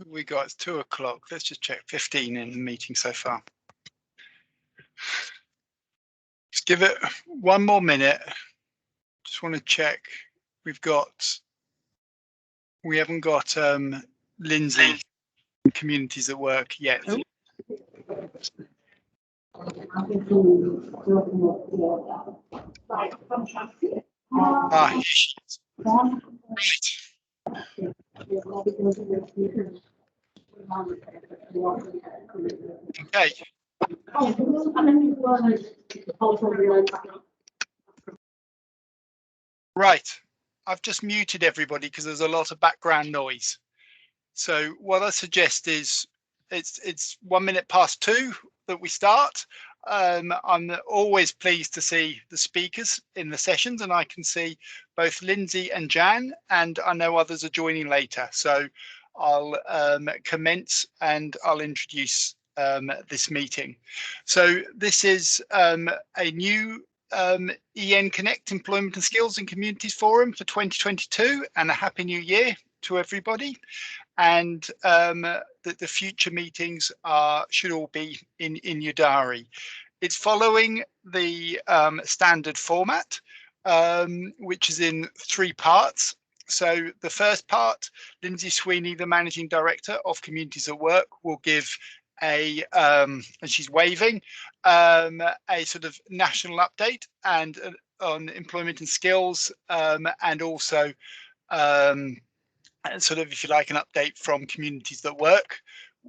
We got it's 2 o'clock. Let's just check 15 in the meeting so far. Just give it 1 more minute. Just want to check. We haven't got Lindsay in Communities at Work yet. Ah, here she is. Okay. Right. I've just muted everybody because there's a lot of background noise. So what I suggest is it's 1 minute past 2 that we start. I'm always pleased to see the speakers in the sessions, and I can see both Lindsay and Jan, and I know others are joining later. So I'll commence and I'll introduce this meeting. So this is a new EN Connect Employment and Skills and Communities Forum for 2022, and a happy new year to everybody. And the future meetings should all be in your diary. It's following the standard format, which is in 3 parts. So the first part, Lindsay Sweeney, the Managing Director of Communities at Work, will give and she's waving, a sort of national update and on employment and skills, and also sort of, if you like, an update from Communities that Work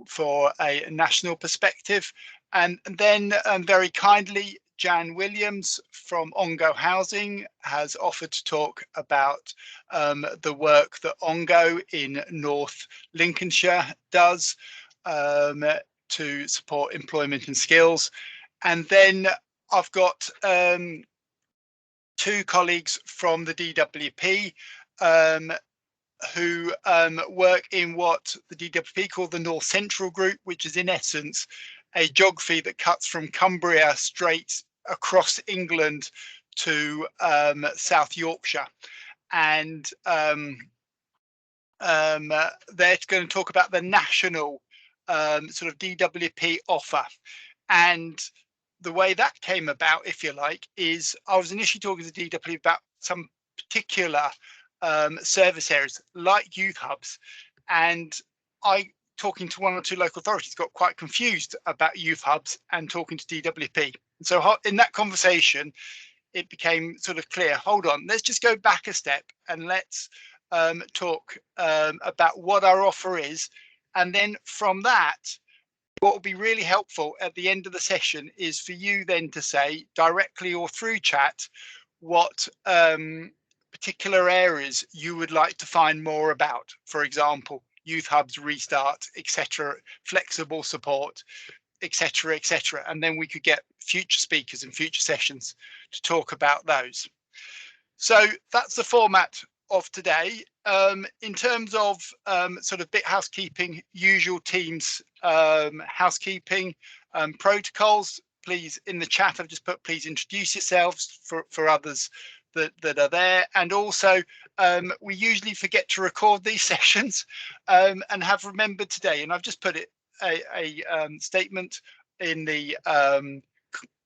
for a national perspective. And then very kindly, Jan Williams from Ongo Housing has offered to talk about the work that Ongo in North Lincolnshire does to support employment and skills. And then I've got 2 colleagues from the DWP who work in what the DWP call the North Central Group, which is in essence a geography that cuts from Cumbria straight across England to South Yorkshire. And they're going to talk about the national sort of DWP offer. And the way that came about, if you like, is I was initially talking to the DWP about some particular service areas like youth hubs, and I, talking to 1 or 2 local authorities, got quite confused about youth hubs and talking to DWP. And so in that conversation, it became sort of clear, hold on, let's just go back a step and let's talk about what our offer is. And then from that, what will be really helpful at the end of the session is for you then to say directly or through chat what particular areas you would like to find more about. For example, youth hubs, restart, etc., flexible support, etc., etc. And then we could get future speakers in future sessions to talk about those. So that's the format of today. In terms of sort of bit housekeeping, usual Teams housekeeping protocols, please in the chat I've just put please introduce yourselves for others that are there. And also we usually forget to record these sessions and have remembered today, and I've just put it a statement in the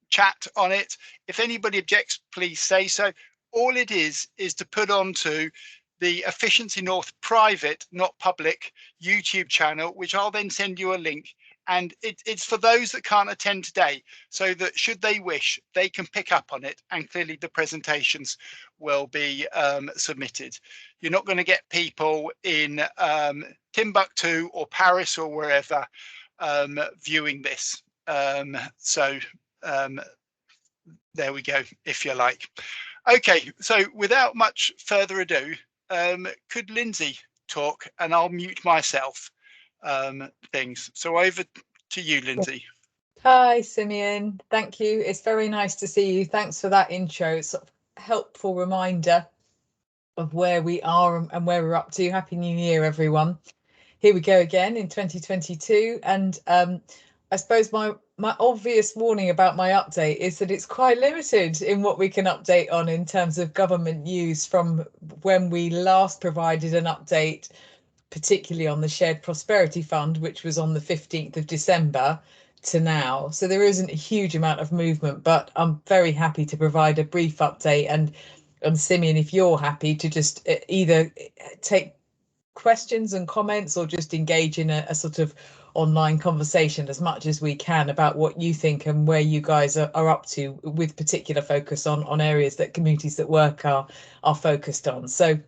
chat on it. If anybody objects, please say so. All it is to put onto the Efficiency North private, not public, YouTube channel, which I'll then send you a link. And it's for those that can't attend today, so that should they wish, they can pick up on it, and clearly the presentations will be submitted. You're not going to get people in Timbuktu or Paris or wherever viewing this. So there we go, if you like. Okay, so without much further ado, could Lindsay talk, and I'll mute myself. Things. So over to you, Lindsay. Hi, Simeon. Thank you. It's very nice to see you. Thanks for that intro. It's a helpful reminder of where we are and where we're up to. Happy New Year, everyone. Here we go again in 2022. And I suppose my obvious warning about my update is that it's quite limited in what we can update on in terms of government news from when we last provided an update, particularly on the Shared Prosperity Fund, which was on the 15th of December to now. So there isn't a huge amount of movement, but I'm very happy to provide a brief update. And Simeon, if you're happy to just either take questions and comments or just engage in a sort of online conversation as much as we can about what you think and where you guys are up to, with particular focus on areas that Communities that Work are focused on. So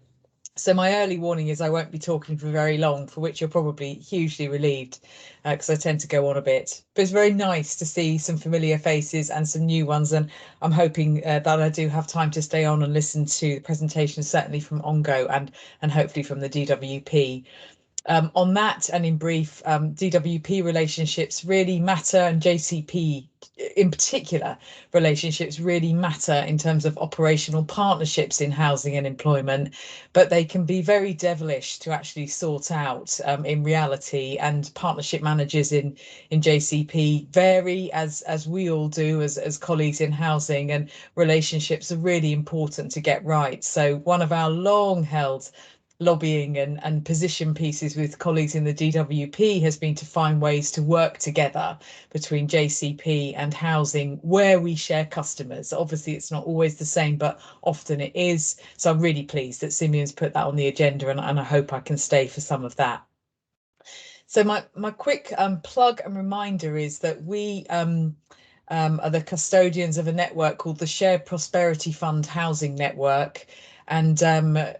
my early warning is I won't be talking for very long, for which you're probably hugely relieved, because I tend to go on a bit. But it's very nice to see some familiar faces and some new ones, and I'm hoping that I do have time to stay on and listen to the presentation, certainly from Ongo and hopefully from the DWP. On that, and in brief, DWP relationships really matter, and JCP in particular relationships really matter in terms of operational partnerships in housing and employment, but they can be very devilish to actually sort out in reality, and partnership managers in JCP vary, as we all do as colleagues in housing, and relationships are really important to get right. So one of our long held lobbying and position pieces with colleagues in the DWP has been to find ways to work together between JCP and housing where we share customers. Obviously, it's not always the same, but often it is. So I'm really pleased that Simeon's put that on the agenda, and I hope I can stay for some of that. So my quick plug and reminder is that we are the custodians of a network called the Shared Prosperity Fund Housing Network. And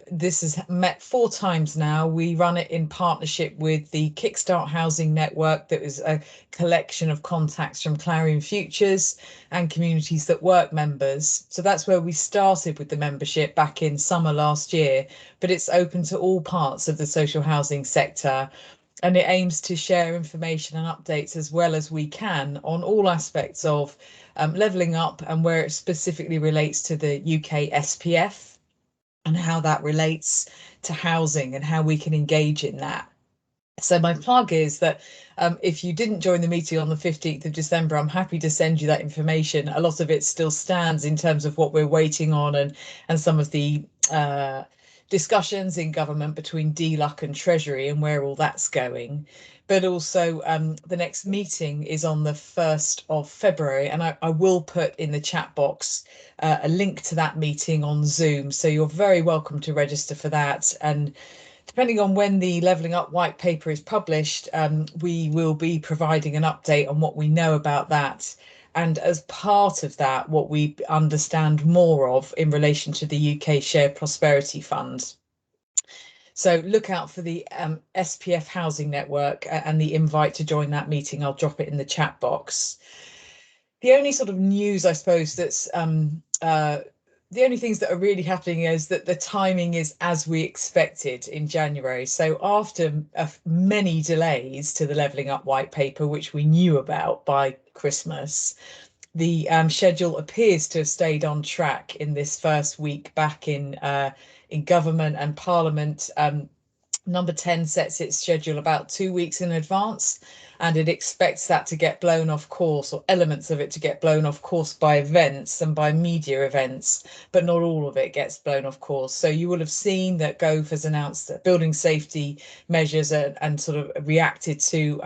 this has met 4 times now. We run it in partnership with the Kickstart Housing Network, that was a collection of contacts from Clarion Futures and Communities that Work members. So that's where we started with the membership back in summer last year, but it's open to all parts of the social housing sector. And it aims to share information and updates as well as we can on all aspects of levelling up, and where it specifically relates to the UK SPF and how that relates to housing and how we can engage in that. So my plug is that if you didn't join the meeting on the 15th of December, I'm happy to send you that information. A lot of it still stands in terms of what we're waiting on, and some of the discussions in government between DLUC and Treasury and where all that's going. But also the next meeting is on the 1st of February, and I will put in the chat box a link to that meeting on Zoom. So you're very welcome to register for that. And depending on when the Levelling Up white paper is published, we will be providing an update on what we know about that. And as part of that, what we understand more of in relation to the UK Shared Prosperity Fund. So look out for the SPF Housing Network and the invite to join that meeting. I'll drop it in the chat box. The only sort of news, I suppose, that's the only things that are really happening is that the timing is as we expected in January. So after many delays to the Levelling Up white paper, which we knew about by Christmas, the schedule appears to have stayed on track in this first week back in government and Parliament. Number 10 sets its schedule about 2 weeks in advance, and it expects that to get blown off course, or elements of it to get blown off course, by events and by media events, but not all of it gets blown off course. So you will have seen that Gove has announced that building safety measures and sort of reacted to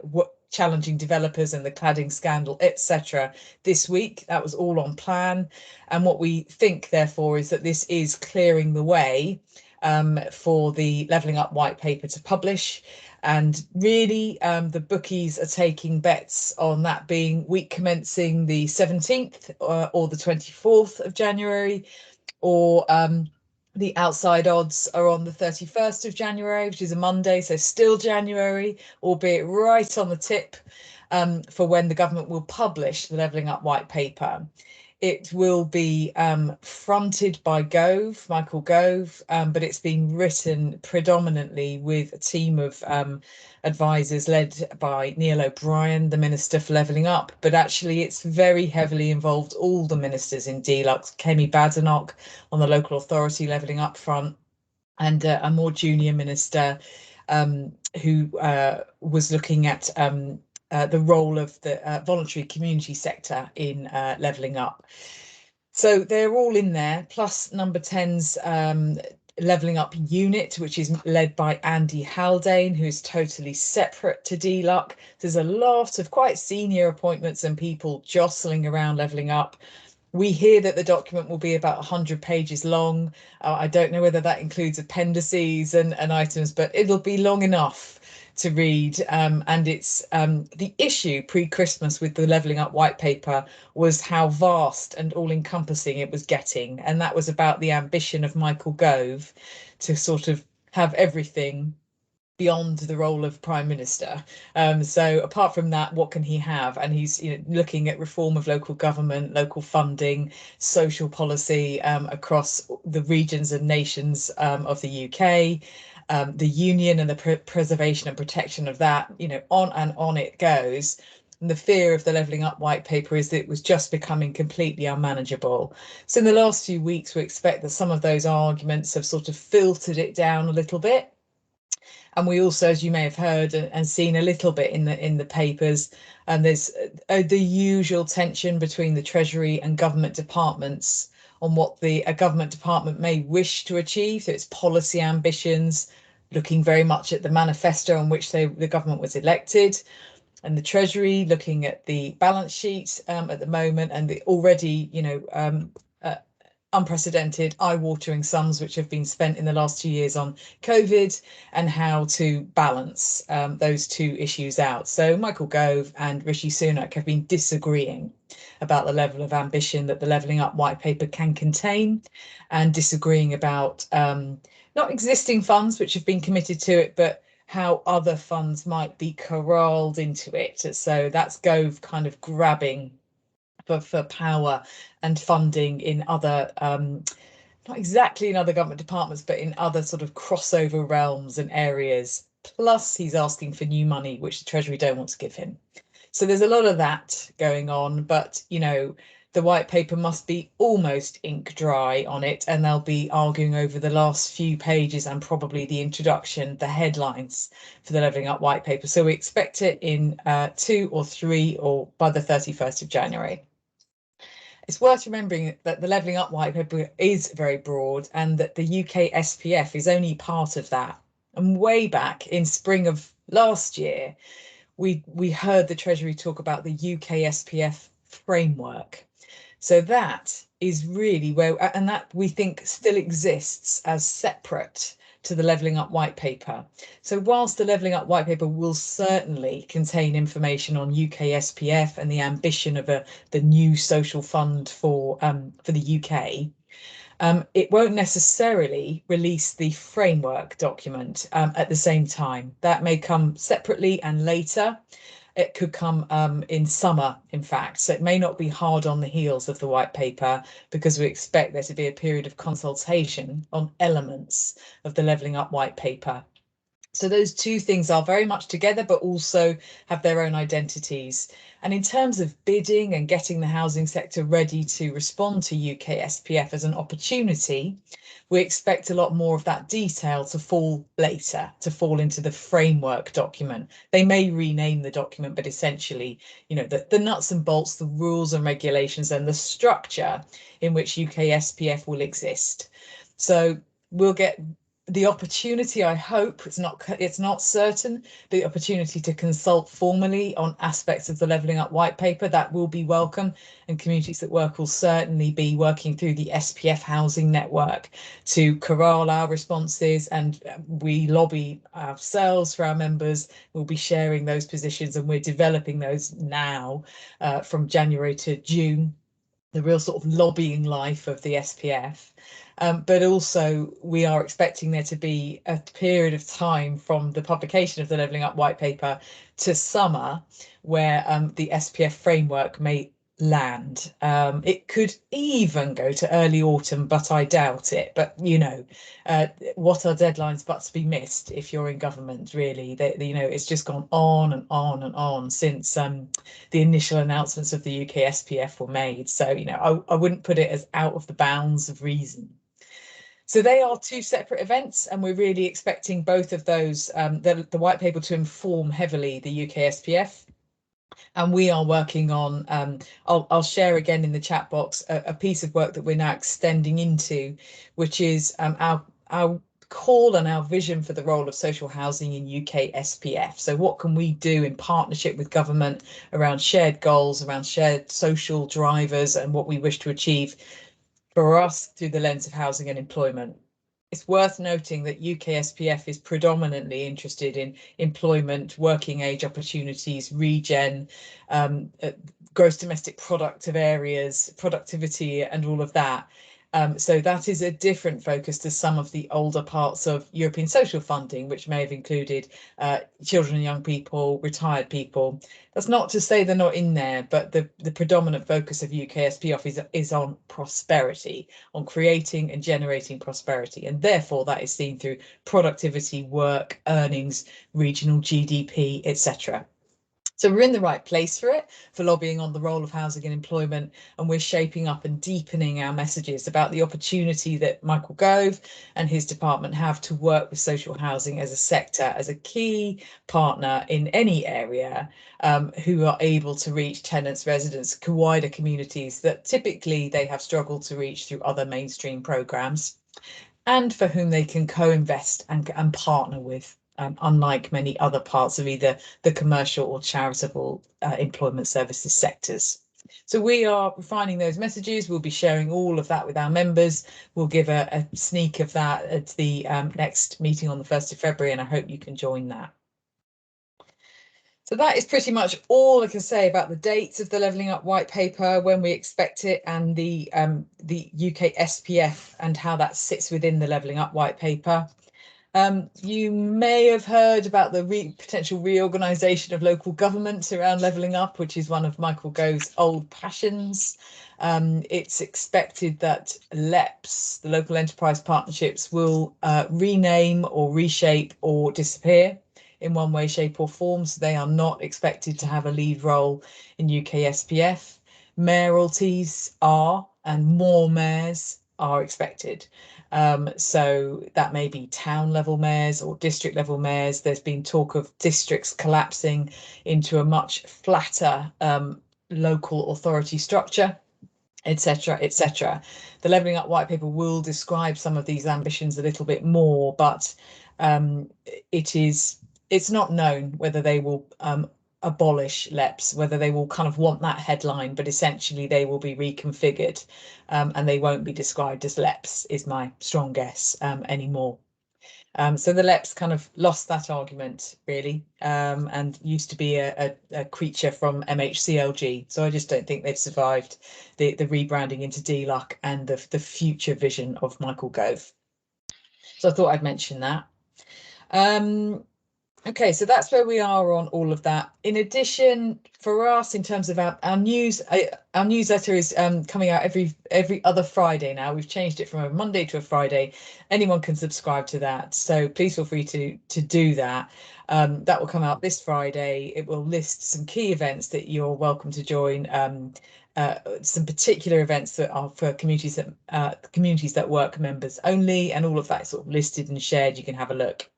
what challenging developers and the cladding scandal, etc. this week. That was all on plan. And what we think, therefore, is that this is clearing the way for the Levelling Up white paper to publish. And really, the bookies are taking bets on that being week commencing the 17th or the 24th of January, or the outside odds are on the 31st of January, which is a Monday, so still January, albeit right on the tip for when the government will publish the Levelling Up white paper. It will be fronted by Michael Gove, but it's been written predominantly with a team of advisors led by Neil O'Brien, the Minister for Levelling Up. But actually, it's very heavily involved all the ministers in DLUX, Kemi Badenoch on the local authority Levelling Up front, and a more junior minister who was looking at the role of the voluntary community sector in levelling up. So they're all in there, plus number 10's levelling up unit, which is led by Andy Haldane, who is totally separate to DLUC. There's a lot of quite senior appointments and people jostling around levelling up. We hear that the document will be about 100 pages long. I don't know whether that includes appendices and items, but it'll be long enough to read. And it's the issue pre-Christmas with the Levelling Up white paper was how vast and all-encompassing it was getting. And that was about the ambition of Michael Gove to sort of have everything beyond the role of Prime Minister. So apart from that, what can he have? And he's looking at reform of local government, local funding, social policy across the regions and nations of the UK, the union and the preservation and protection of that, on and on it goes. And the fear of the Levelling Up white paper is that it was just becoming completely unmanageable. So in the last few weeks, we expect that some of those arguments have sort of filtered it down a little bit. And we also, as you may have heard and seen a little bit in the papers, and there's the usual tension between the Treasury and government departments on what a government department may wish to achieve. So its policy ambitions, looking very much at the manifesto on which the government was elected, and the Treasury looking at the balance sheet at the moment, and the already unprecedented, eye-watering sums which have been spent in the last 2 years on COVID, and how to balance those two issues out. So Michael Gove and Rishi Sunak have been disagreeing about the level of ambition that the Levelling Up white paper can contain, and disagreeing about not existing funds which have been committed to it, but how other funds might be corralled into it. So that's Gove kind of grabbing for power and funding in other, not exactly in other government departments, but in other sort of crossover realms and areas. Plus, he's asking for new money, which the Treasury don't want to give him. So there's a lot of that going on, but, the white paper must be almost ink dry on it, and they'll be arguing over the last few pages and probably the introduction, the headlines for the Levelling Up white paper. So we expect it in 2 or 3 or by the 31st of January. It's worth remembering that the Levelling Up white paper is very broad, and that the UK SPF is only part of that. And way back in spring of last year, we heard the Treasury talk about the UK SPF framework. So that is really where, and that we think still exists as separate to the Levelling Up white paper. So whilst the Levelling Up white paper will certainly contain information on UK SPF and the ambition of the new social fund for the UK, it won't necessarily release the framework document at the same time. That may come separately and later. It could come in summer, in fact, so it may not be hard on the heels of the white paper, because we expect there to be a period of consultation on elements of the Levelling Up white paper. So those two things are very much together, but also have their own identities. And in terms of bidding and getting the housing sector ready to respond to UK SPF as an opportunity, we expect a lot more of that detail to fall later, to fall into the framework document. They may rename the document, but essentially, the nuts and bolts, the rules and regulations, and the structure in which UK SPF will exist. So we'll get the opportunity, I hope, it's not certain, the opportunity to consult formally on aspects of the Levelling Up white paper. That will be welcome, and Communities at Work will certainly be working through the SPF housing network to corral our responses, and we lobby ourselves for our members. We'll be sharing those positions, and we're developing those now from January to June, the real sort of lobbying life of the SPF. But also we are expecting there to be a period of time from the publication of the Levelling Up white paper to summer, where the SPF framework may land. It could even go to early autumn, but I doubt it. But what are deadlines but to be missed if you're in government? Really, it's just gone on and on and on since the initial announcements of the UK SPF were made. So I wouldn't put it as out of the bounds of reason. So they are two separate events, and we're really expecting both of those, the white paper to inform heavily the UK SPF. And we are working on, I'll share again in the chat box, a piece of work that we're now extending into, which is our call and our vision for the role of social housing in UK SPF. So what can we do in partnership with government around shared goals, around shared social drivers, and what we wish to achieve for us through the lens of housing and employment. It's worth noting that UK SPF is predominantly interested in employment, working age opportunities, regen, gross domestic product of areas, productivity, and all of that. So that is a different focus to some of the older parts of European social funding, which may have included children and young people, retired people. That's not to say they're not in there, but the predominant focus of UK SPF is on prosperity, on creating and generating prosperity. And therefore that is seen through productivity, work, earnings, regional GDP, etc. So we're in the right place for it, for lobbying on the role of housing and employment, and we're shaping up and deepening our messages about the opportunity that Michael Gove and his department have to work with social housing as a sector, as a key partner in any area, who are able to reach tenants, residents, wider communities that typically they have struggled to reach through other mainstream programmes, and for whom they can co-invest and partner with. Unlike many other parts of either the commercial or charitable employment services sectors. So we are refining those messages. We'll be sharing all of that with our members. We'll give a sneak of that at the next meeting on the 1st of February, and I hope you can join that. So that is pretty much all I can say about the dates of the Levelling Up white paper, when we expect it, and the UK SPF and how that sits within the Levelling Up white paper. You may have heard about the potential reorganisation of local government around levelling up, which is one of Michael Gove's old passions. It's expected that LEPs, the local enterprise partnerships, will rename or reshape or disappear in one way, shape or form. So they are not expected to have a lead role in UK SPF. Mayoralties are, and more mayors are expected. So that may be town level mayors or district level mayors. There's been talk of districts collapsing into a much flatter local authority structure, etc., etc. The Levelling Up white paper will describe some of these ambitions a little bit more, but it's not known whether they will abolish LEPs, whether they will kind of want that headline, but essentially they will be reconfigured, and they won't be described as LEPs, is my strong guess, anymore. So the LEPs kind of lost that argument, really, and used to be a creature from MHCLG. So I just don't think they've survived the rebranding into DLUC and the future vision of Michael Gove. So I thought I'd mention that. Okay, so that's where we are on all of that. In addition, for us, in terms of our news, our newsletter is coming out every other Friday now. We've changed it from a Monday to a Friday. Anyone can subscribe to that, so please feel free to do that. That will come out this Friday. It will list some key events that you're welcome to join. Some particular events that are for communities that work members only, and all of that is sort of listed and shared. You can have a look.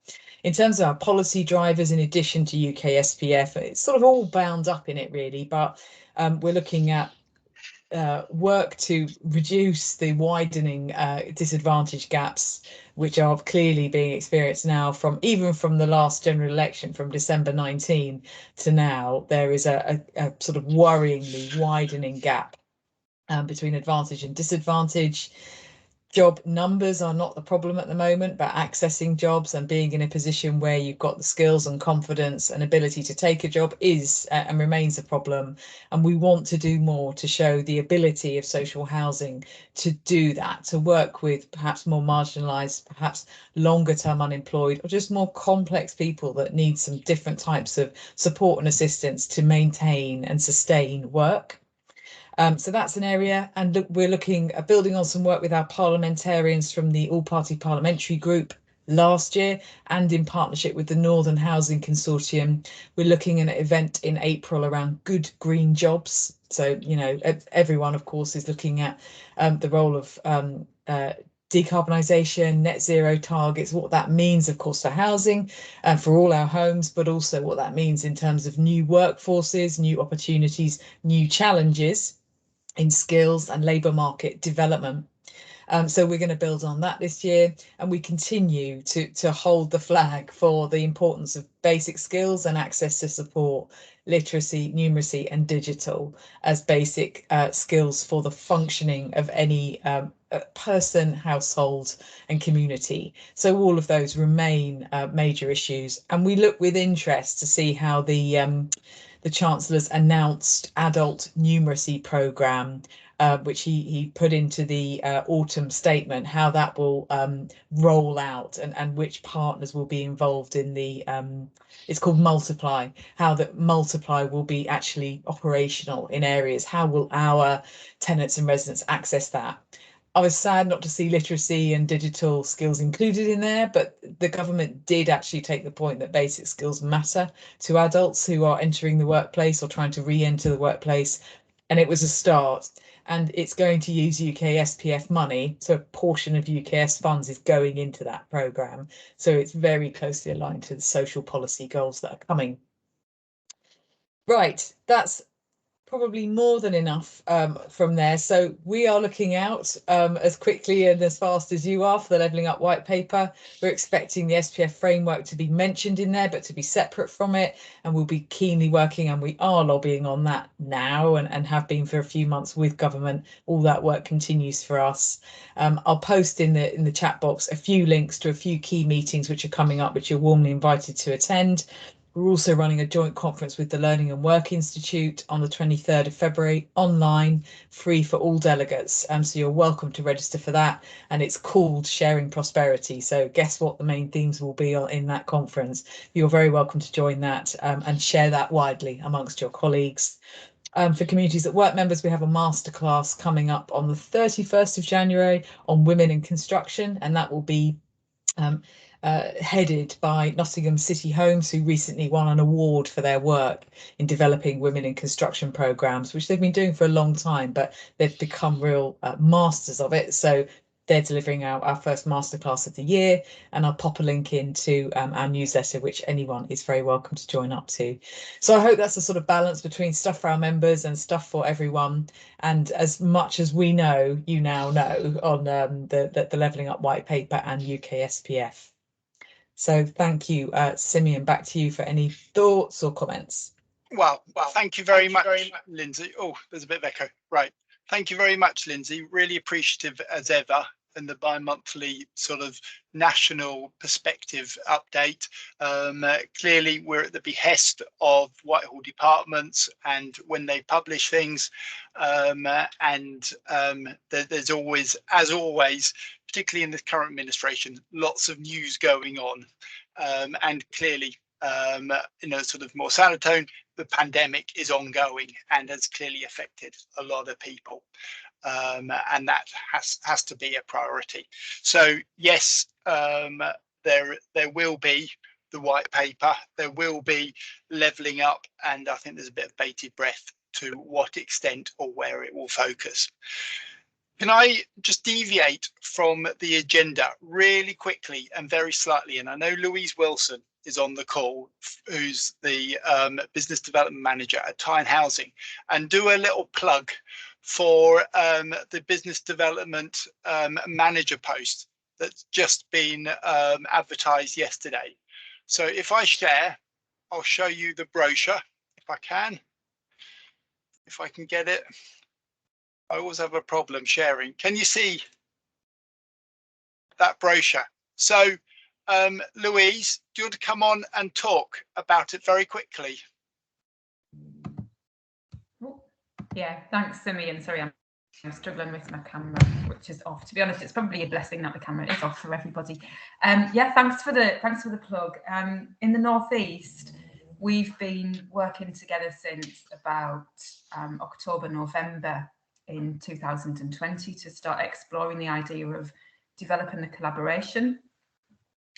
In terms of our policy drivers, in addition to UK SPF, it's sort of all bound up in it, really, but we're looking at work to reduce the widening disadvantage gaps, which are clearly being experienced now even from the last general election from December 19 to now. There is a sort of worryingly widening gap between advantage and disadvantage. Job numbers are not the problem at the moment, but accessing jobs and being in a position where you've got the skills and confidence and ability to take a job is and remains a problem. And we want to do more to show the ability of social housing to do that, to work with perhaps more marginalised, perhaps longer term unemployed, or just more complex people that need some different types of support and assistance to maintain and sustain work. So that's an area, and we're looking at building on some work with our parliamentarians from the All-Party Parliamentary Group last year, and in partnership with the Northern Housing Consortium. We're looking at an event in April around good green jobs. So, you know, everyone, of course, is looking at the role of decarbonisation, net zero targets, what that means, of course, for housing and for all our homes, but also what that means in terms of new workforces, new opportunities, new challenges in skills and labour market development. So we're going to build on that this year, and we continue to hold the flag for the importance of basic skills and access to support, literacy, numeracy and digital as basic skills for the functioning of any person, household and community. So all of those remain major issues, and we look with interest to see how the Chancellor's announced adult numeracy programme, which he put into the autumn statement, how that will roll out, and which partners will be involved in the, it's called Multiply, how that Multiply will be actually operational in areas. How will our tenants and residents access that? I was sad not to see literacy and digital skills included in there, but the government did actually take the point that basic skills matter to adults who are entering the workplace or trying to re-enter the workplace. And it was a start. And it's going to use UK SPF money. So a portion of UKS funds is going into that programme. So it's very closely aligned to the social policy goals that are coming. Right, that's probably more than enough from there. So we are looking out as quickly and as fast as you are for the Levelling Up white paper. We're expecting the SPF framework to be mentioned in there, but to be separate from it. And we'll be keenly working, and we are lobbying on that now, and have been for a few months with government. All that work continues for us. I'll post in the chat box a few links to a few key meetings which are coming up, which you're warmly invited to attend. We're also running a joint conference with the Learning and Work Institute on the 23rd of February, online, free for all delegates. So you're welcome to register for that. And it's called Sharing Prosperity. So guess what the main themes will be in that conference? You're very welcome to join that and share that widely amongst your colleagues. For Communities at Work members, we have a masterclass coming up on the 31st of January on women in construction, and that will be headed by Nottingham City Homes, who recently won an award for their work in developing women in construction programmes, which they've been doing for a long time, but they've become real masters of it. So they're delivering our first masterclass of the year, and I'll pop a link into our newsletter, which anyone is very welcome to join up to. So I hope that's a sort of balance between stuff for our members and stuff for everyone. And as much as we know, you now know on the Levelling Up white paper and UK SPF. So thank you, Simeon, back to you for any thoughts or comments. Well, thank you very much, Lindsay. Oh, there's a bit of echo. Right. Thank you very much, Lindsay. Really appreciative as ever. And the bi-monthly sort of national perspective update. Clearly, we're at the behest of Whitehall departments, and when they publish things, there's always, as always, particularly in the current administration, lots of news going on. And clearly, in a sort of more sadder tone, the pandemic is ongoing and has clearly affected a lot of people. And that has to be a priority. So yes, there will be the white paper, there will be levelling up, and I think there's a bit of bated breath to what extent or where it will focus. Can I just deviate from the agenda really quickly and very slightly? And I know Louise Wilson is on the call, who's the business development manager at Tyne Housing, and do a little plug for the business development manager post that's just been advertised yesterday. So if I share, I'll show you the brochure if I can get it. I always have a problem sharing. Can you see that brochure? So Louise, do you want to come on and talk about it very quickly? Yeah, thanks, Simeon. Sorry, I'm struggling with my camera, which is off. To be honest, it's probably a blessing that the camera is off for everybody. Yeah, thanks for the plug. In the Northeast, we've been working together since about October, November in 2020 to start exploring the idea of developing a collaboration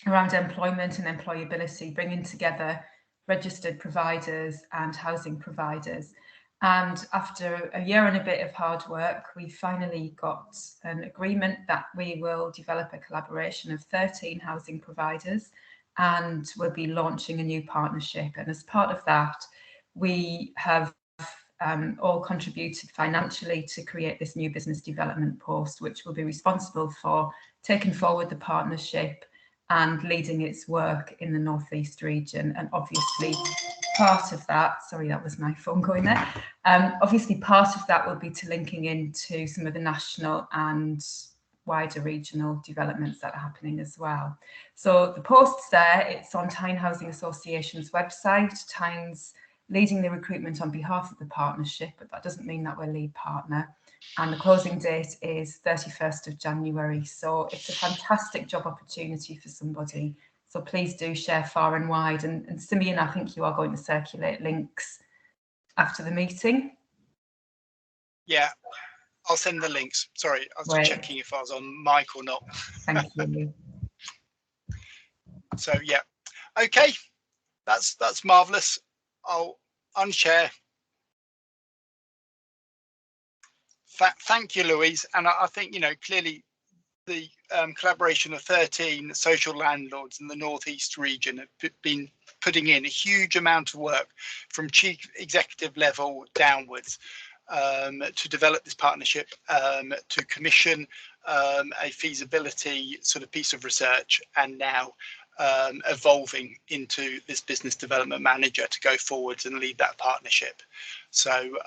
around employment and employability, bringing together registered providers and housing providers. And after a year and a bit of hard work, we finally got an agreement that we will develop a collaboration of 13 housing providers, and we'll be launching a new partnership. And as part of that, we have all contributed financially to create this new business development post, which will be responsible for taking forward the partnership and leading its work in the North East region. And obviously part of that, sorry, that was my phone going there. Obviously part of that will be to linking into some of the national and wider regional developments that are happening as well. So the post's there, it's on Tyne Housing Association's website. Tyne's leading the recruitment on behalf of the partnership, but that doesn't mean that we're lead partner. And the closing date is 31st of January. So it's a fantastic job opportunity for somebody. So please do share far and wide. And Simeon, I think you are going to circulate links after the meeting. Yeah, I'll send the links. Sorry, I was just checking if I was on mic or not. Thank you. So yeah, okay, that's marvelous. I'll unshare. Thank you, Louise. And I think, you know, clearly the collaboration of 13 social landlords in the North East region have been putting in a huge amount of work from chief executive level downwards to develop this partnership, to commission a feasibility sort of piece of research, and now evolving into this business development manager to go forwards and lead that partnership. So,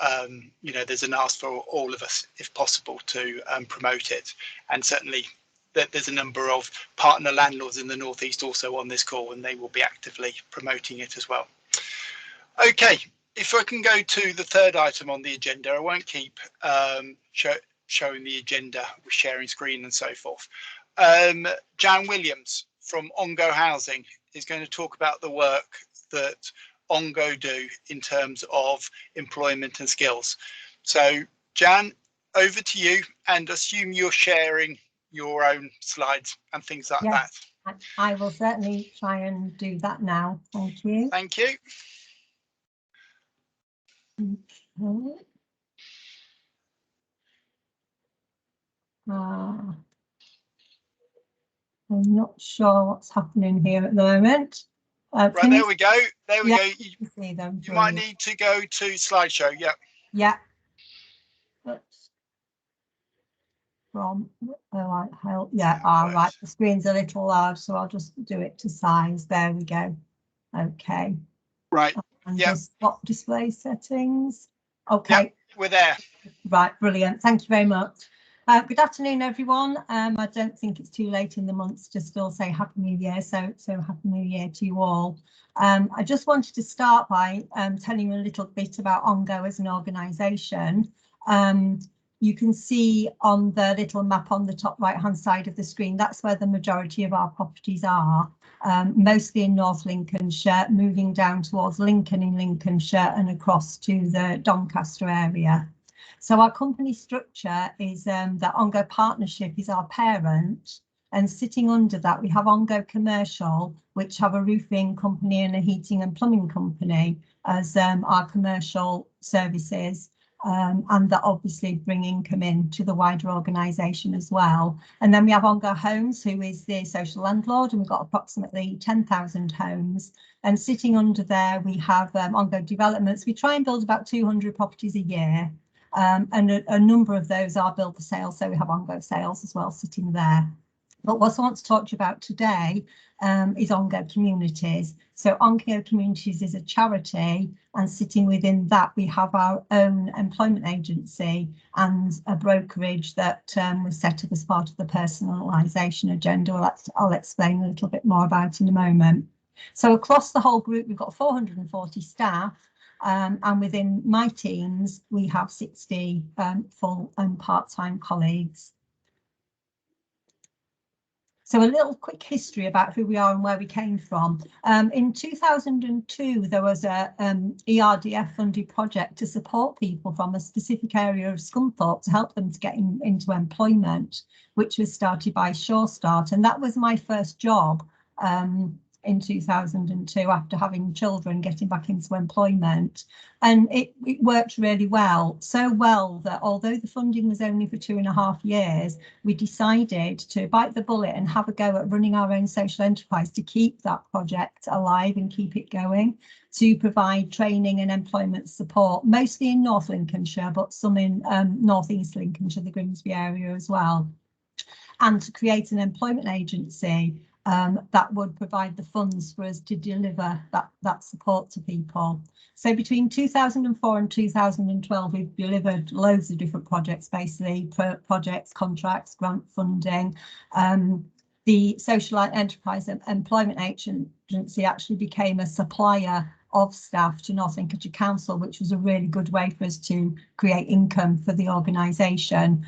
you know, there's an ask for all of us, if possible, to promote it. And certainly there's a number of partner landlords in the North East also on this call, and they will be actively promoting it as well. Okay, if I can go to the third item on the agenda, I won't keep showing the agenda with sharing screen and so forth. Jan Williams from Ongo Housing is going to talk about the work that Ongo do in terms of employment and skills. So Jan, over to you, and assume you're sharing your own slides and things like that. I will certainly try and do that now. Thank you. Thank you. Okay. I'm not sure what's happening here at the moment. Right, there we go. There we go. You see them. You might need to go to slideshow. Yeah. Yeah. That's from help. Yeah. All right. The screen's a little large, so I'll just do it to size. There we go. Okay. Right. And just swap display settings. Okay. Yep, we're there. Right. Brilliant. Thank you very much. Good afternoon, everyone. I don't think it's too late in the month to still say Happy New Year, so Happy New Year to you all. I just wanted to start by telling you a little bit about Ongo as an organisation. You can see on the little map on the top right-hand side of the screen, that's where the majority of our properties are, mostly in North Lincolnshire, moving down towards Lincoln in Lincolnshire and across to the Doncaster area. So our company structure is that Ongo Partnership is our parent, and sitting under that we have Ongo Commercial, which have a roofing company and a heating and plumbing company as our commercial services, and that obviously bring income in to the wider organisation as well. And then we have Ongo Homes, who is the social landlord, and we've got approximately 10,000 homes. And sitting under there we have Ongo Developments. We try and build about 200 properties a year. And a number of those are built for sale, so we have Ongo Sales as well sitting there. But what I want to talk to you about today is Ongo Communities. So Ongo Communities is a charity, and sitting within that we have our own employment agency and a brokerage that was set up as part of the personalisation agenda. I'll explain a little bit more about in a moment. So across the whole group we've got 440 staff. And within my teams, we have 60 full and part-time colleagues. So a little quick history about who we are and where we came from. In 2002, there was a ERDF funded project to support people from a specific area of Scunthorpe to help them to get into employment, which was started by Sure Start. And that was my first job in 2002 after having children, getting back into employment. And it worked really well, so well that although the funding was only for 2.5 years, we decided to bite the bullet and have a go at running our own social enterprise to keep that project alive and keep it going, to provide training and employment support, mostly in North Lincolnshire, but some in North East Lincolnshire, the Grimsby area as well, and to create an employment agency that would provide the funds for us to deliver that support to people. So between 2004 and 2012, we've delivered loads of different projects, basically projects, contracts, grant funding. The Social Enterprise Employment Agency actually became a supplier of staff to North Lincolnshire Council, which was a really good way for us to create income for the organisation.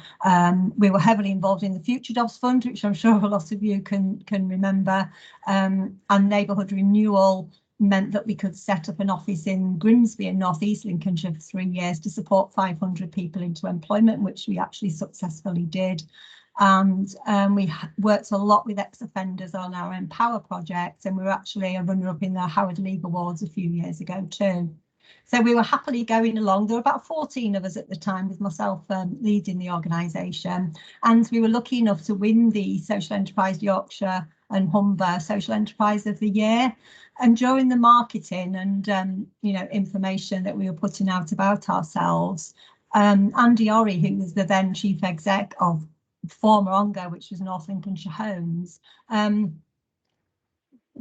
We were heavily involved in the Future Jobs Fund, which I'm sure a lot of you can remember, and neighbourhood renewal meant that we could set up an office in Grimsby in North East Lincolnshire for 3 years to support 500 people into employment, which we actually successfully did. And we worked a lot with ex-offenders on our Empower project, and we were actually a runner-up in the Howard League Awards a few years ago too. So we were happily going along. There were about 14 of us at the time, with myself leading the organisation, and we were lucky enough to win the Social Enterprise Yorkshire and Humber Social Enterprise of the Year. And during the marketing and information that we were putting out about ourselves, Andy Orry, who was the then chief exec of former Ongo, which was North Lincolnshire Homes,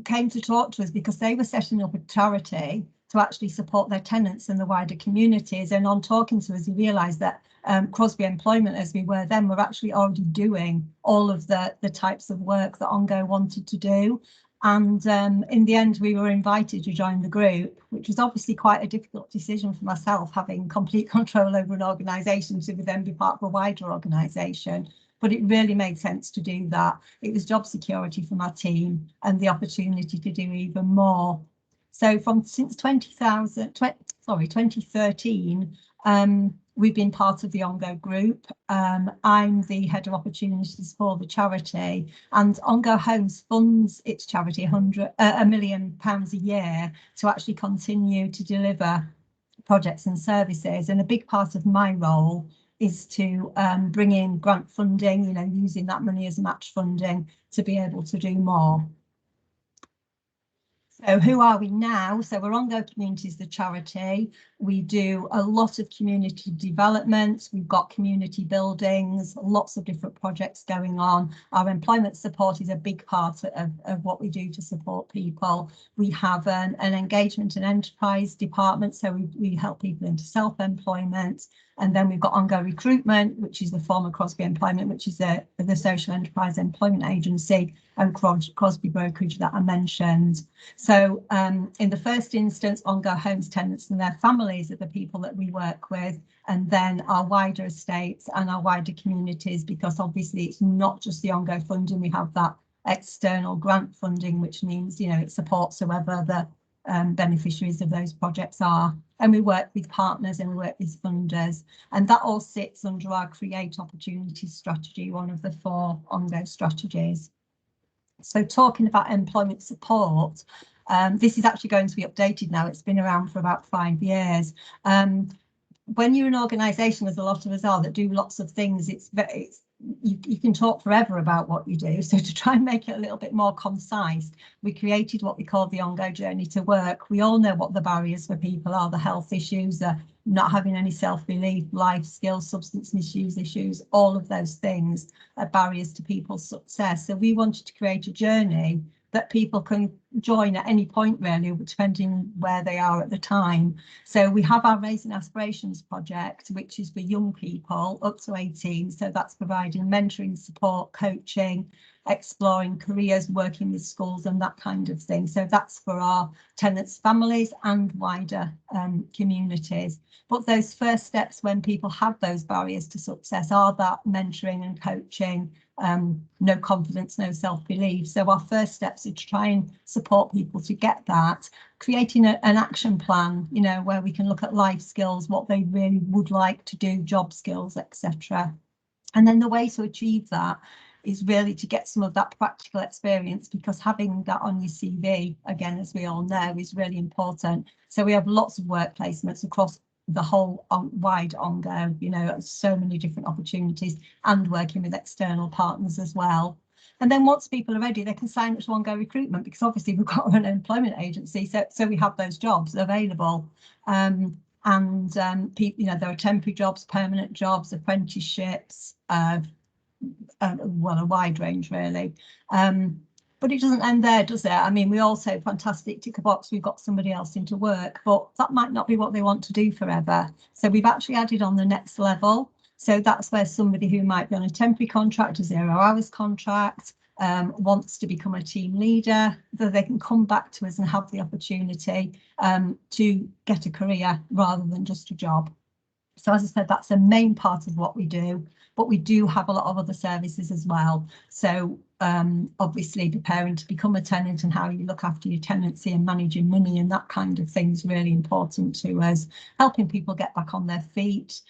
came to talk to us because they were setting up a charity to actually support their tenants and the wider communities. And on talking to us, he realised that Crosby Employment, as we were then, were actually already doing all of the types of work that Ongo wanted to do. And in the end, we were invited to join the group, which was obviously quite a difficult decision for myself, having complete control over an organisation to then be part of a wider organisation. But it really made sense to do that. It was job security for my team and the opportunity to do even more. So since 2013, we've been part of the Ongo group. I'm the head of opportunities for the charity, and Ongo Homes funds its charity £1 million a year to actually continue to deliver projects and services. And a big part of my role is to bring in grant funding, using that money as match funding to be able to do more. So who are we now? So we're Ongo Communities, the charity. We do a lot of community development. We've got community buildings, lots of different projects going on. Our employment support is a big part of what we do to support people. We have an engagement and enterprise department, so we help people into self-employment. And then we've got Ongo Recruitment, which is the former Crosby Employment, which is the Social Enterprise Employment Agency, and Crosby Brokerage that I mentioned. So in the first instance, Ongo Homes tenants and their families are the people that we work with, and then our wider estates and our wider communities, because obviously it's not just the Ongo funding, we have that external grant funding, which means, it supports whoever the beneficiaries of those projects are. And we work with partners and we work with funders, and that all sits under our Create Opportunities strategy, one of the 4 Ongo strategies. So talking about employment support, this is actually going to be updated now. It's been around for about 5 years. When you're an organisation, as a lot of us are, that do lots of things, you can talk forever about what you do. So to try and make it a little bit more concise, we created what we call the Ongo Journey to Work. We all know what the barriers for people are: the health issues, the not having any self-belief, life skills, substance misuse issues, all of those things are barriers to people's success. So we wanted to create a journey that people can join at any point, really, depending where they are at the time. So we have our Raising Aspirations project, which is for young people up to 18. So that's providing mentoring, support, coaching, exploring careers, working with schools and that kind of thing. So that's for our tenants' families and wider communities. But those first steps when people have those barriers to success are that mentoring and coaching, no confidence, no self-belief. So our first steps are to try and support people to get that, creating an action plan, you know, where we can look at life skills, what they really would like to do, job skills, etc. And then the way to achieve that is really to get some of that practical experience, because having that on your CV, again, as we all know, is really important. So we have lots of work placements across the whole wide ongo, you know, so many different opportunities, and working with external partners as well. And then once people are ready, they can sign up to ongo recruitment, because obviously we've got an employment agency, so we have those jobs available. You know, there are temporary jobs, permanent jobs, apprenticeships, well, a wide range really. But it doesn't end there, does it? I mean, we all say fantastic, tick a box, we've got somebody else into work, but that might not be what they want to do forever. So we've actually added on the next level. So that's where somebody who might be on a temporary contract, a 0 hours contract, wants to become a team leader, that they can come back to us and have the opportunity to get a career rather than just a job. So as I said, that's a main part of what we do, but we do have a lot of other services as well. So obviously preparing to become a tenant and how you look after your tenancy and managing money and that kind of thing is really important to us, helping people get back on their feet.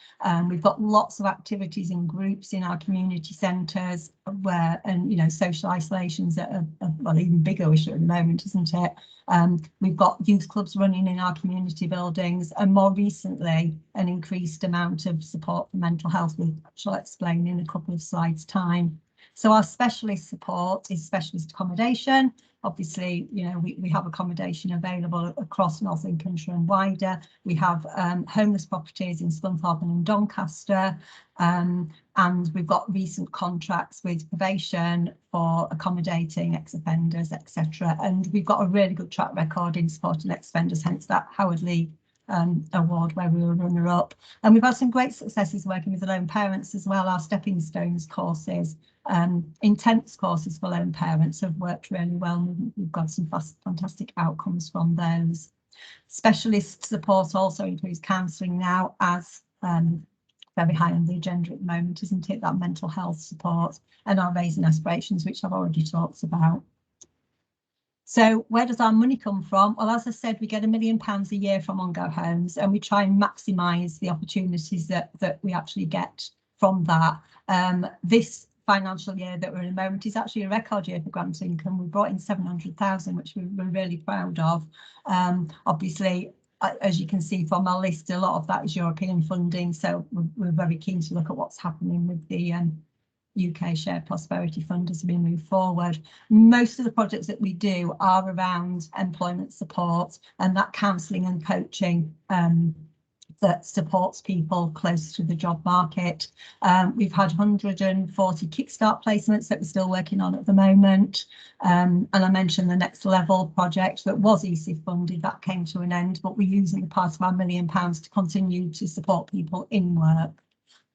We've got lots of activities and groups in our community centres where, and you know, social isolation's at a well, even bigger issue at the moment, isn't it? We've got youth clubs running in our community buildings, and more recently an increased amount of support for mental health, which I'll explain in a couple of slides time. So our specialist support is specialist accommodation. Obviously, you know, we have accommodation available across North Lincolnshire and wider. We have homeless properties in Scunthorpe and in Doncaster, and we've got recent contracts with probation for accommodating ex-offenders, etc. And we've got a really good track record in supporting ex-offenders, hence that Howard Lee award where we were runner-up. And we've had some great successes working with the lone parents as well. Our stepping stones courses, intense courses for lone parents have worked really well. We've got some fantastic outcomes from those. Specialist support also includes counselling now, as very high on the agenda at the moment, isn't it? That mental health support, and our Raising Aspirations, which I've already talked about. So where does our money come from? Well, as I said, we get £1 million a year from Ongo Homes, and we try and maximise the opportunities that we actually get from that. This financial year that we're in a moment is actually a record year for grant income. We brought in 700,000, which we're really proud of. Obviously, as you can see from our list, a lot of that is European funding, so we're very keen to look at what's happening with the UK Shared Prosperity Fund as we move forward. Most of the projects that we do are around employment support and that counselling and coaching that supports people close to the job market. We've had 140 Kickstart placements that we're still working on at the moment. And I mentioned the Next Level project that was ESIF funded, that came to an end, but we're using a part of our £1 million to continue to support people in work.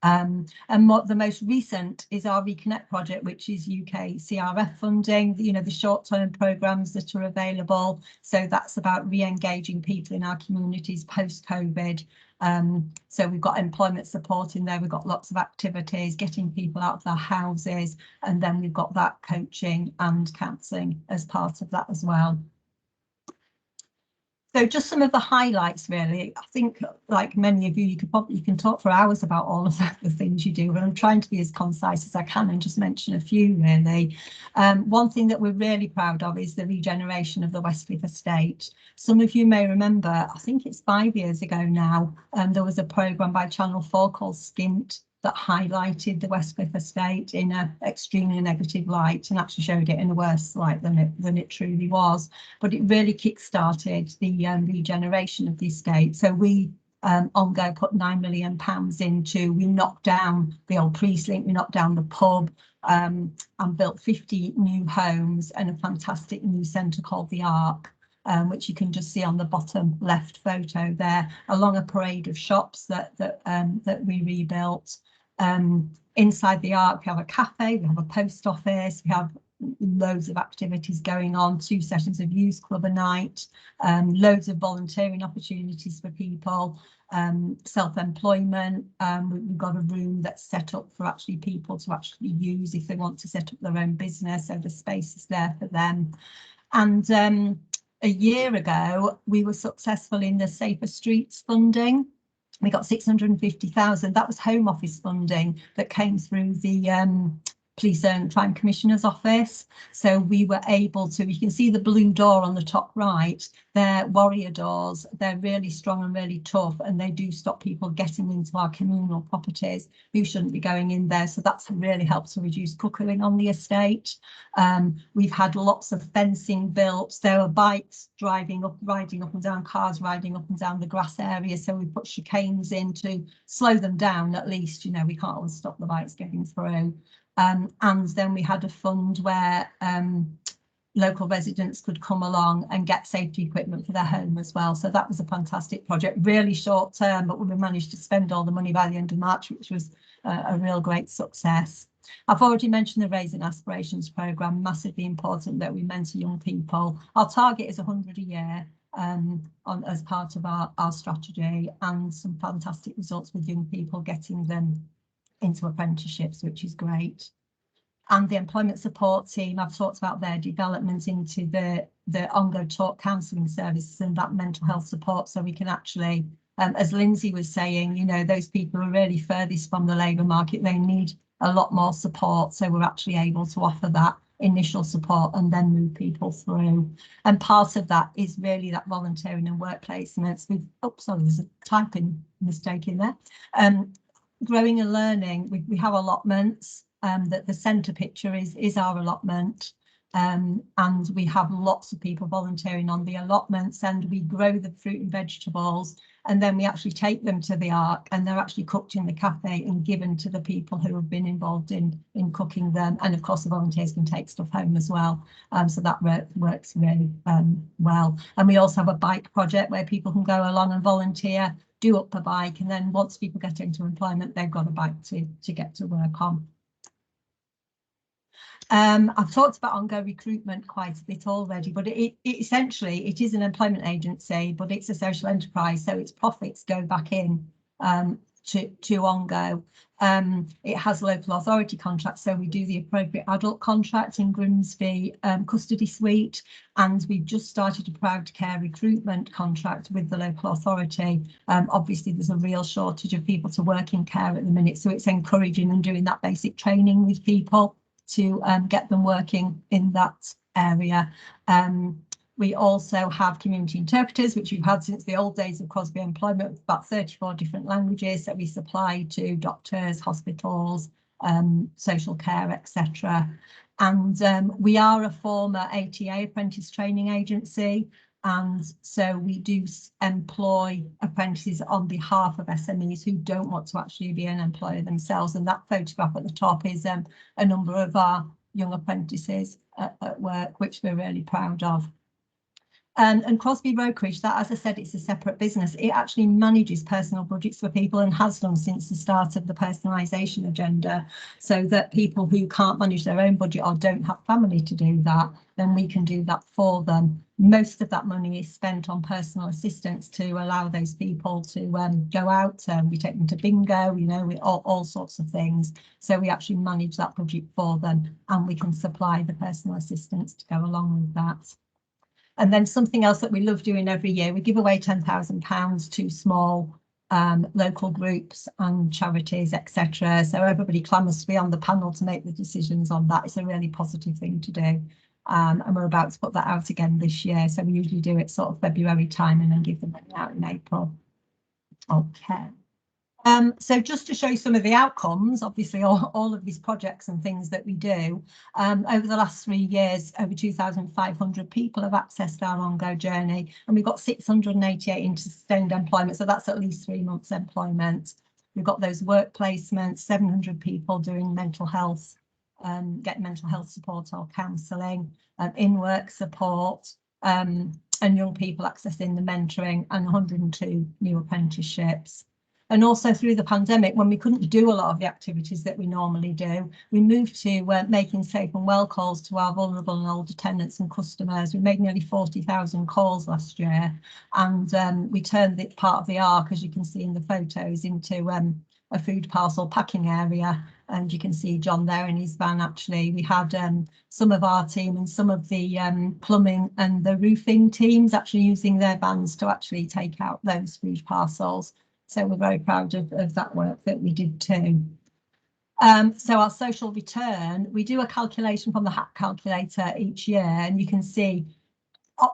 And what the most recent is our Reconnect project, which is UK CRF funding, you know, the short-term programmes that are available. So that's about re-engaging people in our communities post-COVID. So we've got employment support in there, we've got lots of activities, getting people out of their houses, and then we've got that coaching and counselling as part of that as well. So just some of the highlights, really. I think, like many of you, you can talk for hours about all of the things you do, but I'm trying to be as concise as I can and just mention a few, really. One thing that we're really proud of is the regeneration of the Westfield estate. Some of you may remember, I think it's 5 years ago now, there was a programme by Channel 4 called Skint that highlighted the Westfield estate in an extremely negative light and actually showed it in a worse light than it truly was. But it really kick-started the regeneration of the estate. So we Ongo put £9 million into, we knocked down the old Priestlink, we knocked down the pub, and built 50 new homes and a fantastic new centre called the Ark. Which you can just see on the bottom left photo there, along a parade of shops that we rebuilt. Inside the Ark, we have a cafe, we have a post office, we have loads of activities going on, 2 sessions of youth club a night, loads of volunteering opportunities for people, self-employment. We've got a room that's set up for actually people to actually use if they want to set up their own business, so the space is there for them. And a year ago, we were successful in the Safer Streets funding. We got 650,000. That was Home Office funding that came through the Police and Crime Commissioner's Office. So we were able to, you can see the blue door on the top right, they're warrior doors. They're really strong and really tough, and they do stop people getting into our communal properties who shouldn't be going in there. So that's really helped to reduce cuckooing on the estate. We've had lots of fencing built. There were bikes riding up and down, cars riding up and down the grass area. So we put chicanes in to slow them down. At least, you know, we can't always stop the bikes getting through. And then we had a fund where local residents could come along and get safety equipment for their home as well. So that was a fantastic project, really short term, but we managed to spend all the money by the end of March, which was a real great success. I've already mentioned the Raising Aspirations programme, massively important that we mentor young people. Our target is 100 a year as part of our strategy, and some fantastic results with young people getting them into apprenticeships, which is great. And the employment support team, I've talked about their development into the ongoing talk counselling services and that mental health support, so we can actually, as Lindsay was saying, you know, those people are really furthest from the labour market, they need a lot more support, so we're actually able to offer that initial support and then move people through. And part of that is really that volunteering and work placements. We've, oh, sorry, there's a typing mistake in there. Growing and learning, we have allotments, that the centre picture is our allotment, and we have lots of people volunteering on the allotments, and we grow the fruit and vegetables, and then we actually take them to the Ark, and they're actually cooked in the cafe and given to the people who have been involved in cooking them. And of course the volunteers can take stuff home as well, so that works really well. And we also have a bike project where people can go along and volunteer, do up a bike, and then once people get into employment, they've got a bike to get to work on. I've talked about ongoing recruitment quite a bit already, but it essentially it is an employment agency, but it's a social enterprise, so its profits go back in to Ongo. It has local authority contracts, so we do the appropriate adult contract in Grimsby custody suite, and we've just started a proud care recruitment contract with the local authority. Obviously there's a real shortage of people to work in care at the minute, so it's encouraging and doing that basic training with people to get them working in that area. We also have community interpreters, which we've had since the old days of Crosby Employment, with about 34 different languages that we supply to doctors, hospitals, social care, etc. And we are a former ATA, apprentice training agency, and so we do employ apprentices on behalf of SMEs who don't want to actually be an employer themselves. And that photograph at the top is a number of our young apprentices at work, which we're really proud of. And Crosby Brokerage, that, as I said, it's a separate business. It actually manages personal budgets for people and has done since the start of the personalisation agenda, so that people who can't manage their own budget or don't have family to do that, then we can do that for them. Most of that money is spent on personal assistance to allow those people to go out. We take them to bingo, you know, all sorts of things. So we actually manage that budget for them, and we can supply the personal assistance to go along with that. And then something else that we love doing every year, we give away £10,000 to small local groups and charities, etc. So everybody clamours to be on the panel to make the decisions on that. It's a really positive thing to do. And we're about to put that out again this year. So we usually do it sort of February time and then give the money out in April. Okay. So just to show you some of the outcomes, obviously all of these projects and things that we do, over the last 3 years, over 2,500 people have accessed our Ongo journey, and we've got 688 into sustained employment, so that's at least 3 months employment. We've got those work placements, 700 people doing mental health, getting mental health support or counselling, in-work support, and young people accessing the mentoring, and 102 new apprenticeships. And also through the pandemic, when we couldn't do a lot of the activities that we normally do, we moved to making safe and well calls to our vulnerable and older tenants and customers. We made nearly 40,000 calls last year, and we turned the part of the Ark, as you can see in the photos, into a food parcel packing area. And you can see John there in his van. Actually, we had some of our team and some of the plumbing and the roofing teams actually using their vans to actually take out those food parcels. So we're very proud of that work that we did too. So our social return, we do a calculation from the HAT calculator each year, and you can see,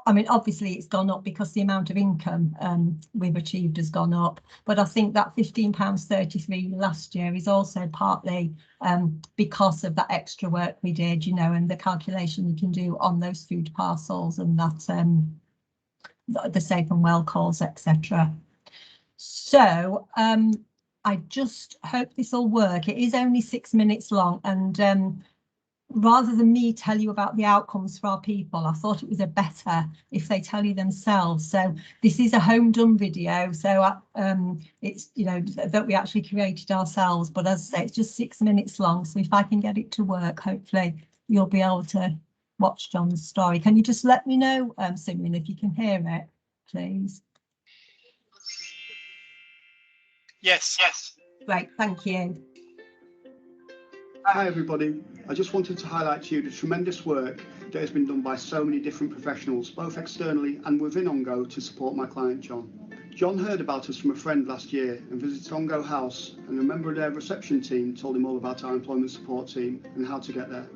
I mean, obviously it's gone up because the amount of income we've achieved has gone up, but I think that £15.33 last year is also partly because of that extra work we did, you know, and the calculation you can do on those food parcels and that the safe and well calls, etc. So I just hope this will work. It is only 6 minutes long, and rather than me tell you about the outcomes for our people, I thought it was better if they tell you themselves. So this is a home done video, so it's, you know, that we actually created ourselves, but as I say, it's just 6 minutes long. So if I can get it to work, hopefully you'll be able to watch John's story. Can you just let me know, Simeon, if you can hear it, please? Yes. Great, thank you. Hi everybody, I just wanted to highlight to you the tremendous work that has been done by so many different professionals, both externally and within Ongo, to support my client John. John heard about us from a friend last year and visited Ongo House, and a member of their reception team told him all about our employment support team and how to get there.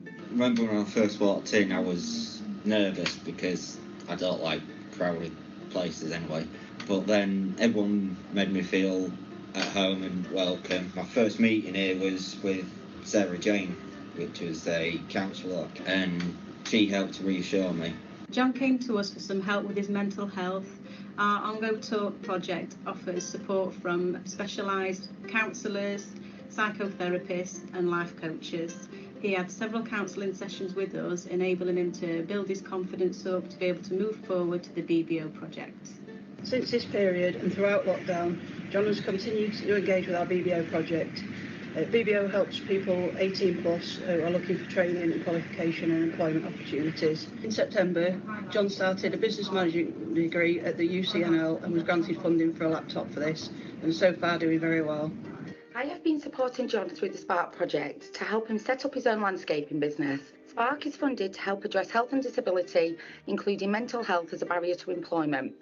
I remember when I first walked in, I was nervous because I don't like crowded places anyway, but then everyone made me feel at home and welcome. My first meeting here was with Sarah Jane, which was a counsellor, and she helped to reassure me. John came to us for some help with his mental health. Our Ongo Talk project offers support from specialised counsellors, psychotherapists and life coaches. He had several counselling sessions with us, enabling him to build his confidence up to be able to move forward to the BBO project. Since this period and throughout lockdown, John has continued to engage with our BBO project. BBO helps people 18 plus who are looking for training and qualification and employment opportunities. In September, John started a business management degree at the UCNL and was granted funding for a laptop for this, and so far doing very well. I have been supporting John through the Spark project to help him set up his own landscaping business. Spark is funded to help address health and disability, including mental health as a barrier to employment.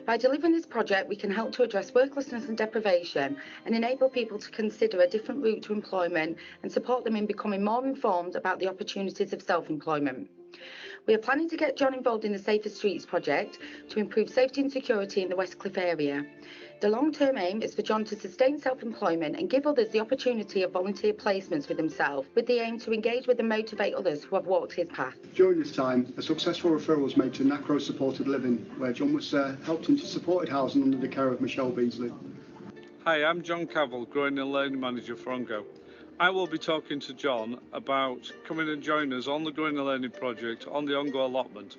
By delivering this project, we can help to address worklessness and deprivation and enable people to consider a different route to employment and support them in becoming more informed about the opportunities of self-employment. We are planning to get John involved in the Safer Streets project to improve safety and security in the Westcliff area. The long-term aim is for John to sustain self-employment and give others the opportunity of volunteer placements with himself, with the aim to engage with and motivate others who have walked his path. During this time, a successful referral was made to NACRO Supported Living, where John was helped into supported housing under the care of Michelle Beasley. Hi, I'm John Cavell, Growing and Learning Manager for Ongo. I will be talking to John about coming and join us on the Growing and Learning project on the Ongo allotment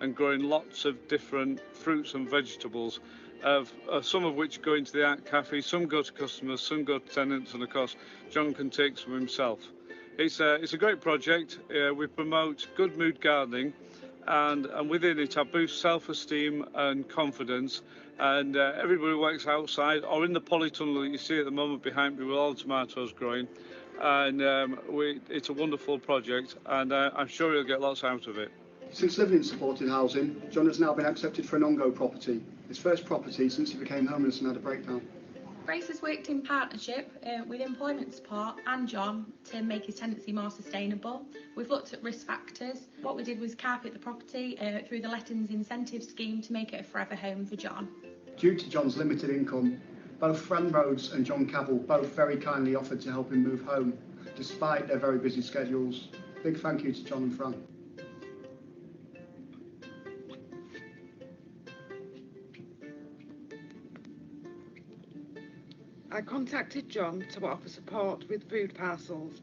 and growing lots of different fruits and vegetables, some of which go into the Art Cafe, some go to customers, some go to tenants, and of course John can take some himself. It's a great project. We promote good mood gardening, and within it I boost self-esteem and confidence, and everybody works outside or in the polytunnel that you see at the moment behind me with all the tomatoes growing, and it's a wonderful project, and I'm sure you'll get lots out of it. Since living in supported housing, John has now been accepted for an Ongo property, his first property since he became homeless and had a breakdown. Grace has worked in partnership with employment support and John to make his tenancy more sustainable. We've looked at risk factors. What we did was carpet the property through the Lettings Incentive Scheme to make it a forever home for John. Due to John's limited income, both Fran Rhodes and John Cavell both very kindly offered to help him move home, despite their very busy schedules. Big thank you to John and Fran. I contacted John to offer support with food parcels.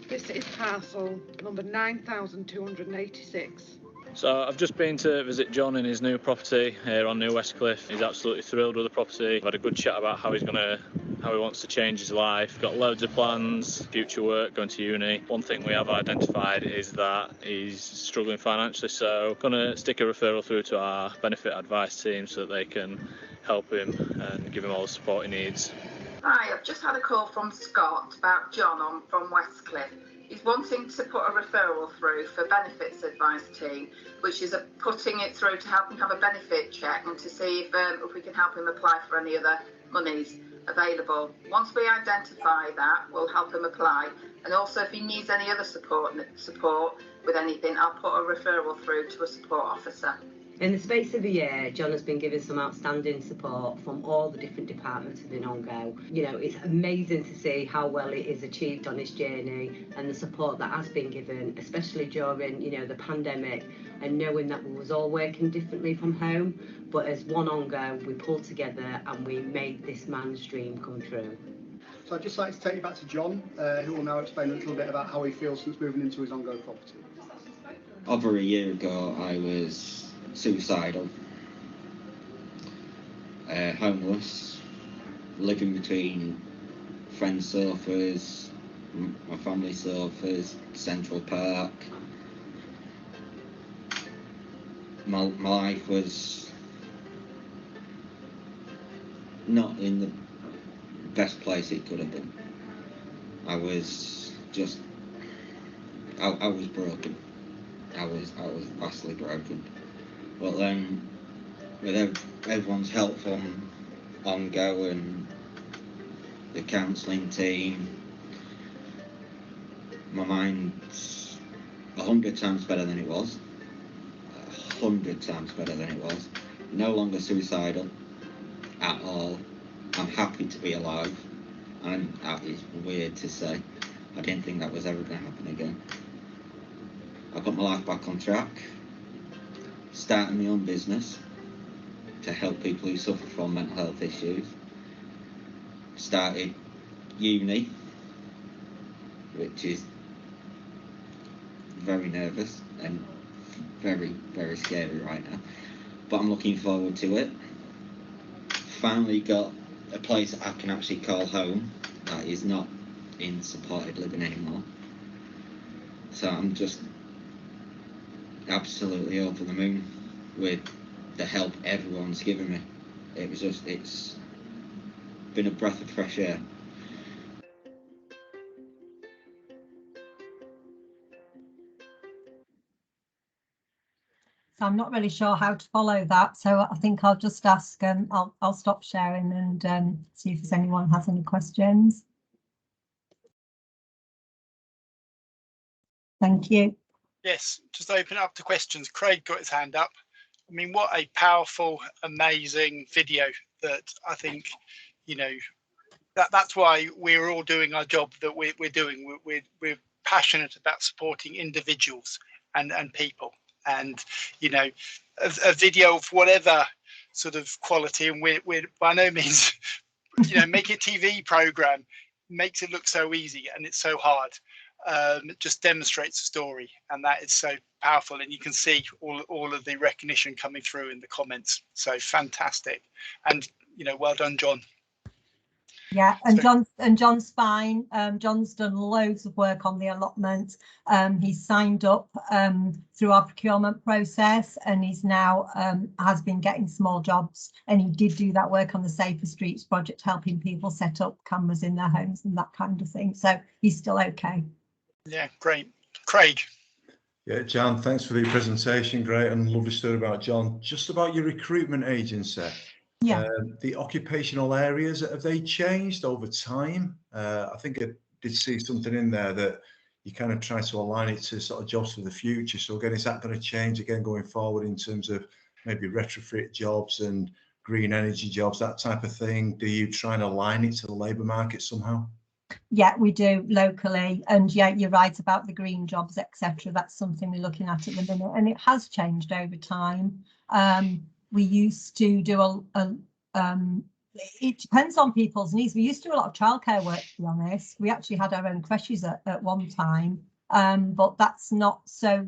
This is parcel number 9286. So I've just been to visit John in his new property here on New Westcliff. He's absolutely thrilled with the property. I've had a good chat about how he wants to change his life. Got loads of plans, future work, going to uni. One thing we have identified is that he's struggling financially, so going to stick a referral through to our benefit advice team so that they can help him and give him all the support he needs. Hi, I've just had a call from Scott about John from Westcliff. He's wanting to put a referral through for benefits advice team, which is putting it through to help him have a benefit check and to see if we can help him apply for any other monies available. Once we identify that, we'll help him apply. And also if he needs any other support with anything, I'll put a referral through to a support officer. In the space of a year, John has been given some outstanding support from all the different departments within OnGo. You know, it's amazing to see how well it is achieved on his journey and the support that has been given, especially during, you know, the pandemic, and knowing that we was all working differently from home. But as one OnGo, we pulled together and we made this man's dream come true. So I'd just like to take you back to John, who will now explain a little bit about how he feels since moving into his OnGo property. Over a year ago, I was suicidal, homeless, living between friends' sofas, my family sofas, Central Park. My life was not in the best place it could have been. I was just, I was broken. I was vastly broken. But then, with everyone's help from OnGo and the counselling team, my mind's 100 times better than it was. 100 times better than it was. No longer suicidal at all. I'm happy to be alive. And that is weird to say. I didn't think that was ever going to happen again. I got my life back on track. Started my own business to help people who suffer from mental health issues. Started uni, which is very nervous and very, very scary right now. But I'm looking forward to it. Finally got a place I can actually call home that is not in supported living anymore. So I'm just absolutely over the moon with the help everyone's given me. It's been a breath of fresh air. So I'm not really sure how to follow that, so I think I'll just ask, I'll stop sharing and see if anyone has any questions. Thank you. Yes, just open it up to questions. Craig got his hand up. I mean, what a powerful, amazing video that I think, you know, that's why we're all doing our job that we're doing. We're passionate about supporting individuals and people. And, you know, a video of whatever sort of quality, and we're by no means, you know, make a TV program makes it look so easy and it's so hard. It just demonstrates the story, and that is so powerful, and you can see all of the recognition coming through in the comments. So fantastic, and you know, well done, John. Yeah, and John's fine. John's done loads of work on the allotment. He's signed up through our procurement process, and he's now has been getting small jobs, and he did do that work on the Safer Streets project, helping people set up cameras in their homes and that kind of thing. So he's still okay. Yeah, great. Craig. Yeah, John, thanks for the presentation. Great and lovely story about John. Just about your recruitment agency. Yeah. The occupational areas, have they changed over time? I think I did see something in there that you kind of try to align it to sort of jobs for the future. So again, is that going to change again going forward in terms of maybe retrofit jobs and green energy jobs, that type of thing? Do you try and align it to the labour market somehow? Yeah, we do locally, and yeah, you're right about the green jobs, etc. That's something we're looking at the minute, and it has changed over time. We used to do it depends on people's needs. We used to do a lot of childcare work, to be honest. We actually had our own creches at one time, but that's not so.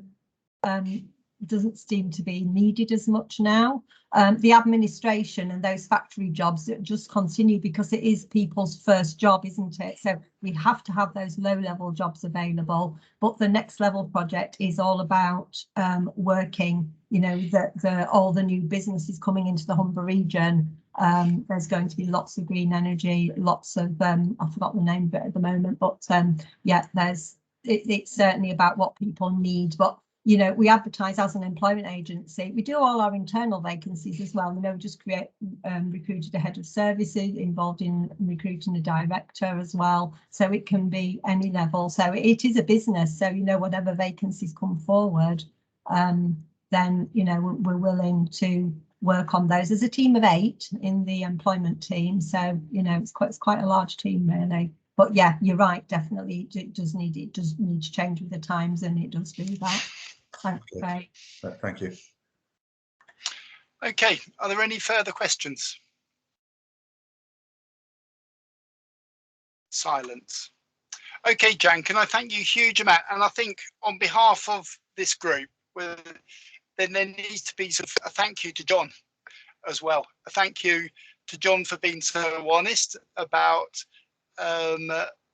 doesn't seem to be needed as much now. The administration and those factory jobs just continue because it is people's first job, isn't it? So we have to have those low-level jobs available. But the next level project is all about working, you know, all the new businesses coming into the Humber region. There's going to be lots of green energy, lots of I've forgotten the name of it at the moment, but yeah, it's certainly about what people need. But you know, we advertise as an employment agency. We do all our internal vacancies as well. You know, just recruited a head of services, involved in recruiting a director as well. So it can be any level. So it is a business. So, you know, whatever vacancies come forward, then, you know, we're willing to work on those. There's a team of 8 in the employment team. So, you know, it's quite a large team, really. But yeah, you're right, definitely it does need to change with the times, and it does do that. Thanks, Craig. Thank you. Okay, are there any further questions? Silence. Okay, Jan, can I thank you a huge amount? And I think on behalf of this group, then there needs to be sort of a thank you to John as well. A thank you to John for being so honest about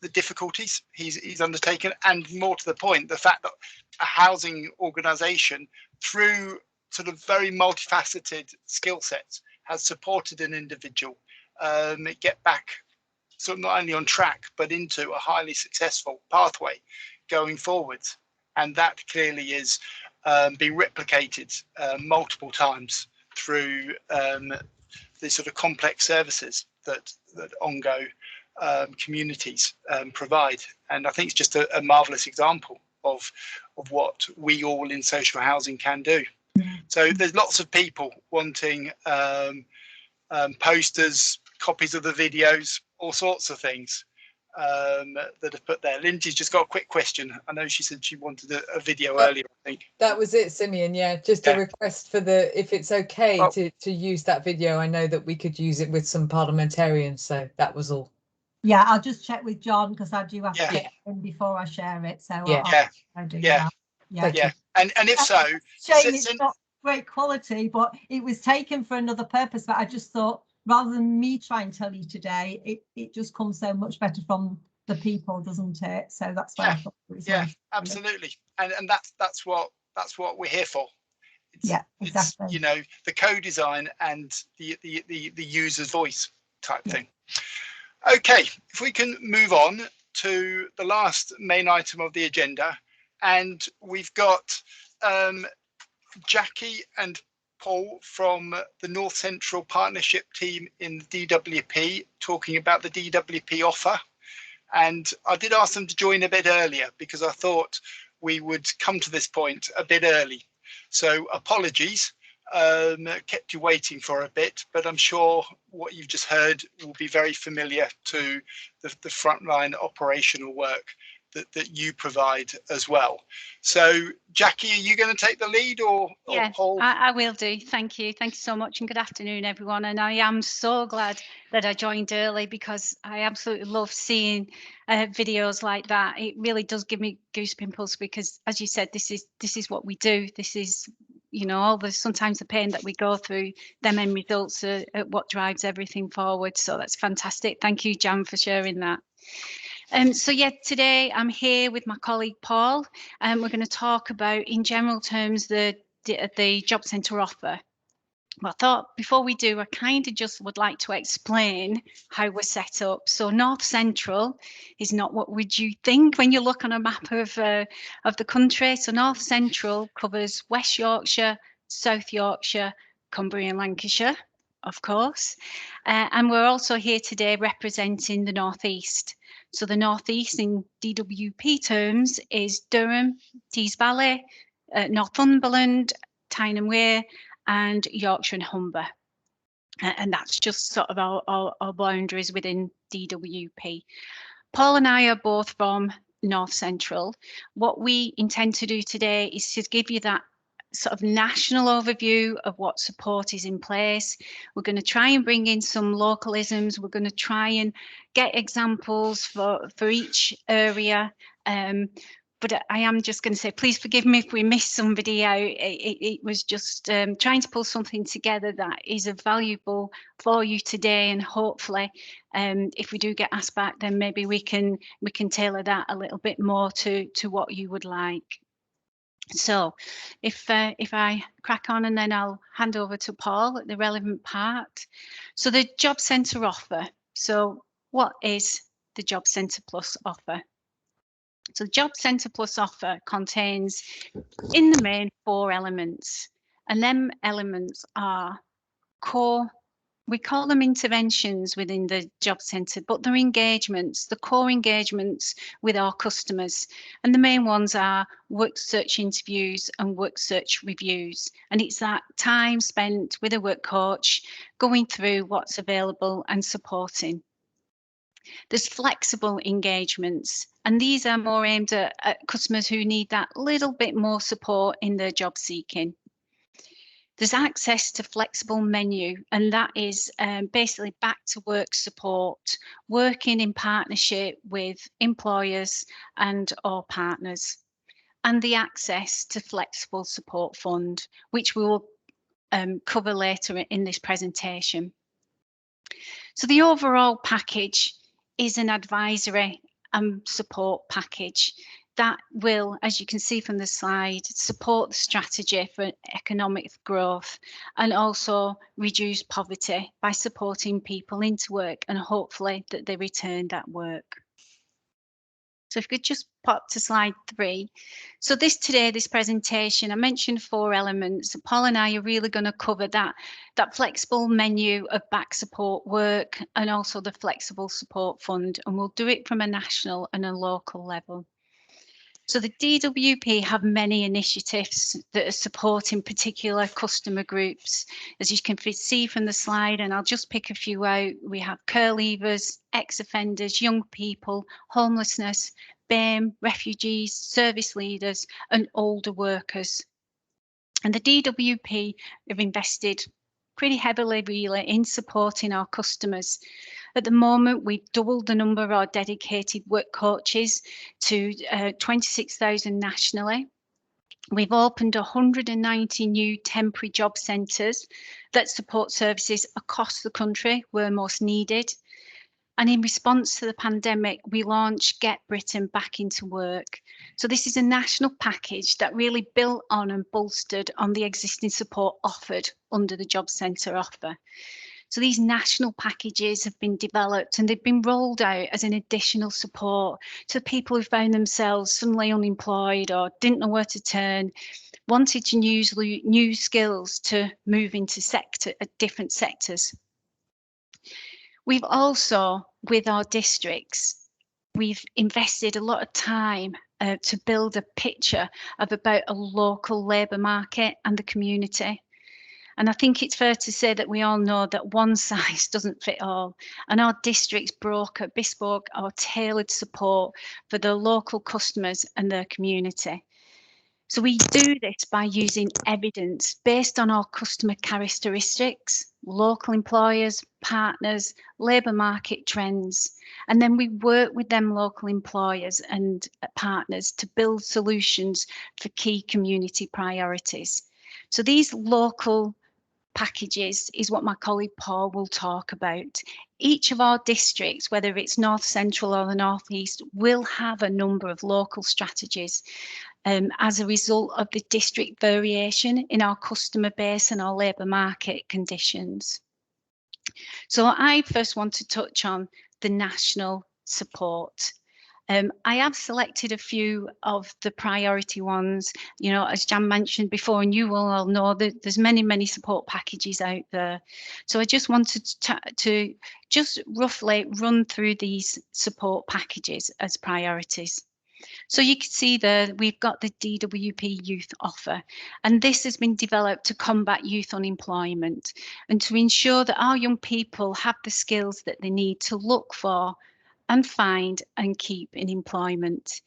the difficulties he's undertaken, and more to the point, the fact that a housing organisation, through sort of very multifaceted skill sets, has supported an individual get back sort of not only on track but into a highly successful pathway going forwards. And that clearly is being replicated multiple times through the sort of complex services that ONGO communities provide. And I think it's just a marvelous example of what we all in social housing can do. So there's lots of people wanting posters, copies of the videos, all sorts of things that have put there. Lindsay's just got a quick question. I know she said she wanted a video earlier, I think. That was it, Simeon. Yeah, just a request for if it's okay to use that video. I know that we could use it with some parliamentarians, so that was all. Yeah, I'll just check with John because I do have to get in before I share it. So I'll do that. Yeah. And if so, shame it's not great quality, but it was taken for another purpose. But I just thought, rather than me try and tell you today, it just comes so much better from the people, doesn't it? So that's why I thought it was absolutely. And that's what we're here for. Exactly. It's, you know, the co-design and the user's voice type thing. Okay, if we can move on to the last main item of the agenda, and we've got Jackie and Paul from the North Central Partnership team in the DWP talking about the DWP offer. And I did ask them to join a bit earlier because I thought we would come to this point a bit early. So apologies, kept you waiting for a bit, but I'm sure what you've just heard will be very familiar to the frontline operational work that you provide as well. So Jackie, are you going to take the lead or Paul? I will do. Thank you so much, and good afternoon everyone. And I am so glad that I joined early because I absolutely love seeing videos like that. It really does give me goosebumps because, as you said, this is what we do. This is, you know, all the sometimes the pain that we go through, them end results are what drives everything forward. So that's fantastic. Thank you, Jan, for sharing that. So yeah, today I'm here with my colleague Paul, and we're going to talk about, in general terms, the job centre offer. Well, I thought before we do, I kind of just would like to explain how we're set up. So North Central is not what would you think when you look on a map of the country. So North Central covers West Yorkshire, South Yorkshire, Cumbria and Lancashire, of course. And we're also here today representing the North East. So the North East in DWP terms is Durham, Tees Valley, Northumberland, Tyne and Wear, and Yorkshire and Humber. And that's just sort of our boundaries within DWP. Paul and I are both from North Central. What we intend to do today is to give you that sort of national overview of what support is in place. We're going to try and bring in some localisms. We're going to try and get examples for each area. but I am just going to say, please forgive me if we missed somebody out. It was just trying to pull something together that is valuable for you today, and hopefully, if we do get asked back, then maybe we can tailor that a little bit more to what you would like. So, if I crack on, and then I'll hand over to Paul at the relevant part. So, the Job Centre offer. So, what is the Job Centre Plus offer? So the Job Centre Plus offer contains, in the main, 4 elements. And them elements are core, we call them interventions within the Job Centre, but they're engagements, the core engagements with our customers. And the main ones are work search interviews and work search reviews. And it's that time spent with a work coach, going through what's available and supporting. There's flexible engagements, and these are more aimed at customers who need that little bit more support in their job seeking. There's access to flexible menu, and that is basically back to work support, working in partnership with employers and or partners. And the access to flexible support fund, which we will cover later in this presentation. So the overall package is an advisory and support package that will, as you can see from the slide, support the strategy for economic growth and also reduce poverty by supporting people into work and hopefully that they return that work. So if you could just pop to slide 3. So this presentation, I mentioned 4 elements. Paul and I are really going to cover that flexible menu of back support work and also the flexible support fund, and we'll do it from a national and a local level. So the DWP have many initiatives that are supporting particular customer groups. As you can see from the slide, and I'll just pick a few out, we have care leavers, ex-offenders, young people, homelessness, BAME, refugees, service leaders, and older workers. And the DWP have invested pretty heavily really in supporting our customers. At the moment, we've doubled the number of our dedicated work coaches to 26,000 nationally. We've opened 190 new temporary job centres that support services across the country where most needed. And in response to the pandemic, we launched Get Britain Back into Work. So this is a national package that really built on and bolstered on the existing support offered under the Job Centre offer. So these national packages have been developed and they've been rolled out as an additional support to people who found themselves suddenly unemployed or didn't know where to turn, wanted to use new skills to move into different sectors. We've also, with our districts, we've invested a lot of time to build a picture of about a local labour market and the community. And I think it's fair to say that we all know that one size doesn't fit all, and our districts broker bespoke or tailored support for the local customers and their community. So we do this by using evidence based on our customer characteristics, local employers, partners, labour market trends, and then we work with them local employers and partners to build solutions for key community priorities. So these local packages is what my colleague Paul will talk about. Each of our districts, whether it's North Central or the North East, will have a number of local strategies as a result of the district variation in our customer base and our labour market conditions. So I first want to touch on the national support. I have selected a few of the priority ones, you know, as Jan mentioned before, and you will all know that there's many support packages out there. So I just wanted to just roughly run through these support packages as priorities. So you can see there, we've got the DWP Youth Offer, and this has been developed to combat youth unemployment and to ensure that our young people have the skills that they need to look for and find and keep in employment.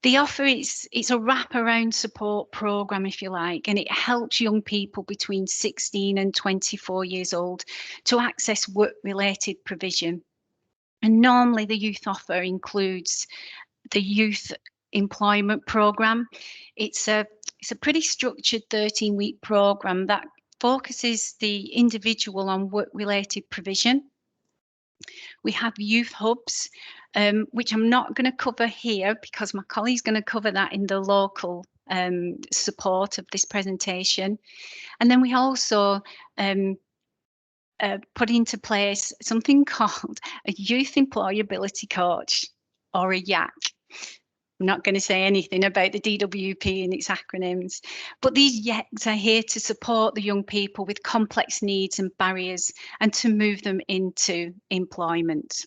The offer it's a wraparound support programme, if you like, and it helps young people between 16 and 24 years old to access work-related provision. And normally the youth offer includes the youth employment program. It's a pretty structured 13-week program that focuses the individual on work-related provision. We have youth hubs, which I'm not going to cover here because my colleague's going to cover that in the local support of this presentation. And then we also put into place something called a Youth Employability Coach, or a YAC. I'm not going to say anything about the DWP and its acronyms, but these YACs are here to support the young people with complex needs and barriers and to move them into employment.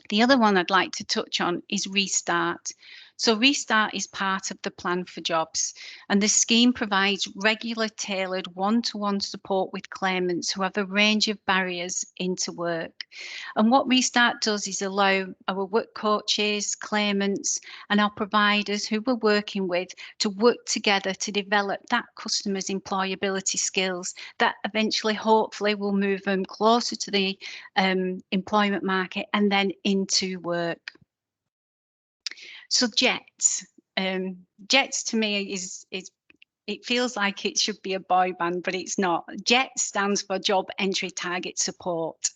The other one I'd like to touch on is Restart. So Restart is part of the Plan for Jobs, and the scheme provides regular, tailored one-to-one support with claimants who have a range of barriers into work. And what Restart does is allow our work coaches, claimants, and our providers who we're working with to work together to develop that customer's employability skills that eventually, hopefully, will move them closer to the employment market and then into work. So JETS, JETS to me is it feels like it should be a boy band, but it's not. JETS stands for Job Entry Target Support.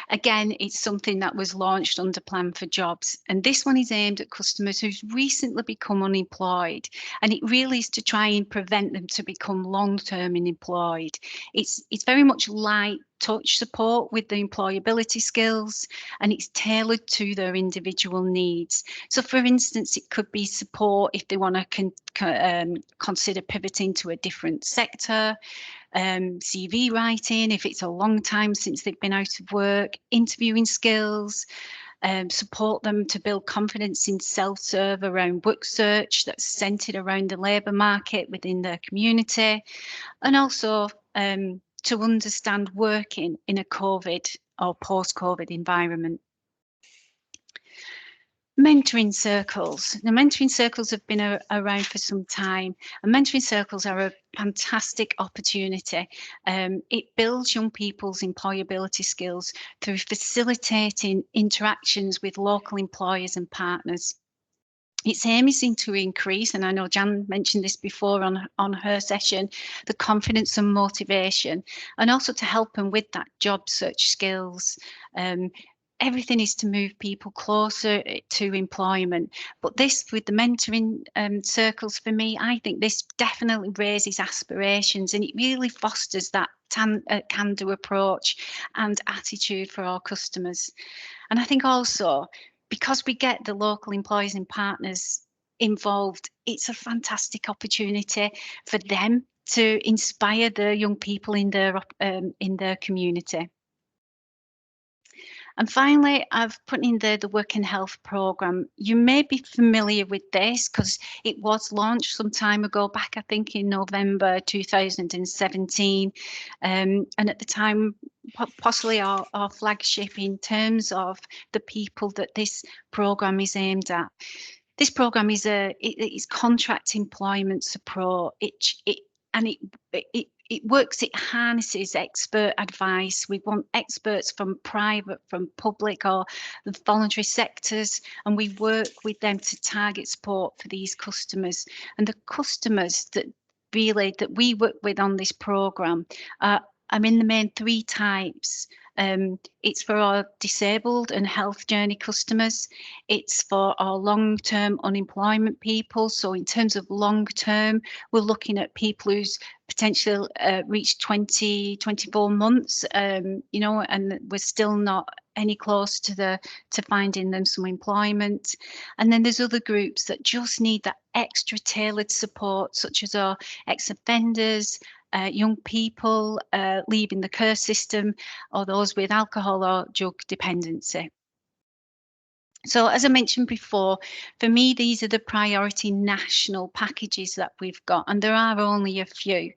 Again, it's something that was launched under Plan for Jobs, and this one is aimed at customers who've recently become unemployed, and it really is to try and prevent them to become long-term unemployed. It's very much light touch support with the employability skills, and it's tailored to their individual needs. So for instance, it could be support if they want to consider pivoting to a different sector, CV writing if it's a long time since they've been out of work, interviewing skills, support them to build confidence in self-serve around work search that's centred around the labour market within their community, and also to understand working in a COVID or post-COVID environment. Mentoring circles. The mentoring circles have been around for some time, and mentoring circles are a fantastic opportunity. It builds young people's employability skills through facilitating interactions with local employers and partners. Its aim is to increase, and I know Jan mentioned this before on her session, the confidence and motivation, and also to help them with that job search skills. Everything is to move people closer to employment. But this, with the mentoring circles, for me, I think this definitely raises aspirations, and it really fosters that can-do approach and attitude for our customers. And I think also, because we get the local employers and partners involved, it's a fantastic opportunity for them to inspire the young people in their community. And finally, I've put in there the Work and Health programme. You may be familiar with this because it was launched some time ago, back I think in November 2017. And at the time, possibly our flagship in terms of the people that this programme is aimed at. This programme is it's contract employment support. It works, it harnesses expert advice. We want experts from private, from public or the voluntary sectors, and we work with them to target support for these customers. And the customers that we work with on this programme are in the main three types. It's for our disabled and health journey customers. It's for our long-term unemployment people. So in terms of long-term, we're looking at people whose potential reached 24 months, and we're still not any close to finding them some employment. And then there's other groups that just need that extra tailored support, such as our ex-offenders, young people leaving the care system, or those with alcohol or drug dependency. So as I mentioned before, for me, these are the priority national packages that we've got, and there are only a few.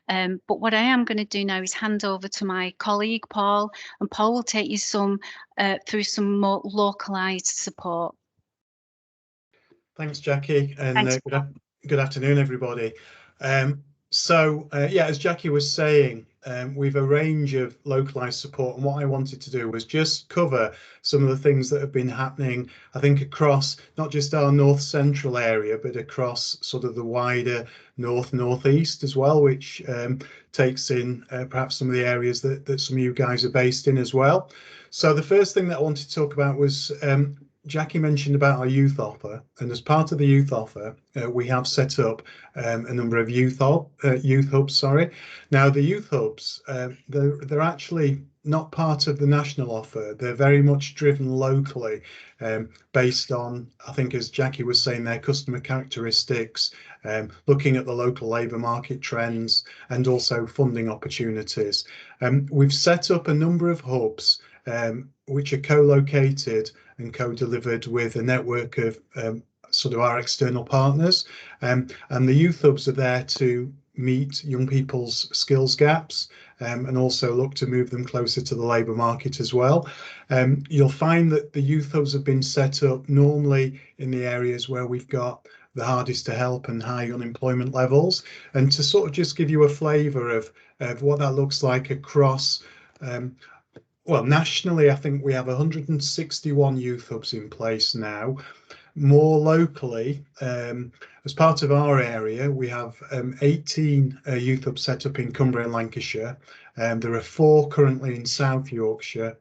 But what I am going to do now is hand over to my colleague, Paul, and Paul will take you through some more localised support. Thanks, Jackie, and good afternoon, everybody. Yeah, as Jackie was saying, we've a range of localized support, and what I wanted to do was just cover some of the things that have been happening, I think, across not just our north central area, but across sort of the wider northeast as well, which takes in perhaps some of the areas that some of you guys are based in as well. So the first thing that I wanted to talk about was Jackie mentioned about our youth offer, and as part of the youth offer, we have set up a number of youth hubs. Sorry. Now the youth hubs, they're actually not part of the national offer. They're very much driven locally, based on, I think, as Jackie was saying, their customer characteristics, looking at the local labour market trends, and also funding opportunities. We've set up a number of hubs which are co-located and co-delivered with a network of sort of our external partners, and the youth hubs are there to meet young people's skills gaps, and also look to move them closer to the labour market as well. You'll find that the youth hubs have been set up normally in the areas where we've got the hardest to help and high unemployment levels, and to sort of just give you a flavour of what that looks like across well, nationally, I think we have 161 youth hubs in place now. More locally, as part of our area, we have 18 youth hubs set up in Cumbria and Lancashire. There are 4 currently in South Yorkshire,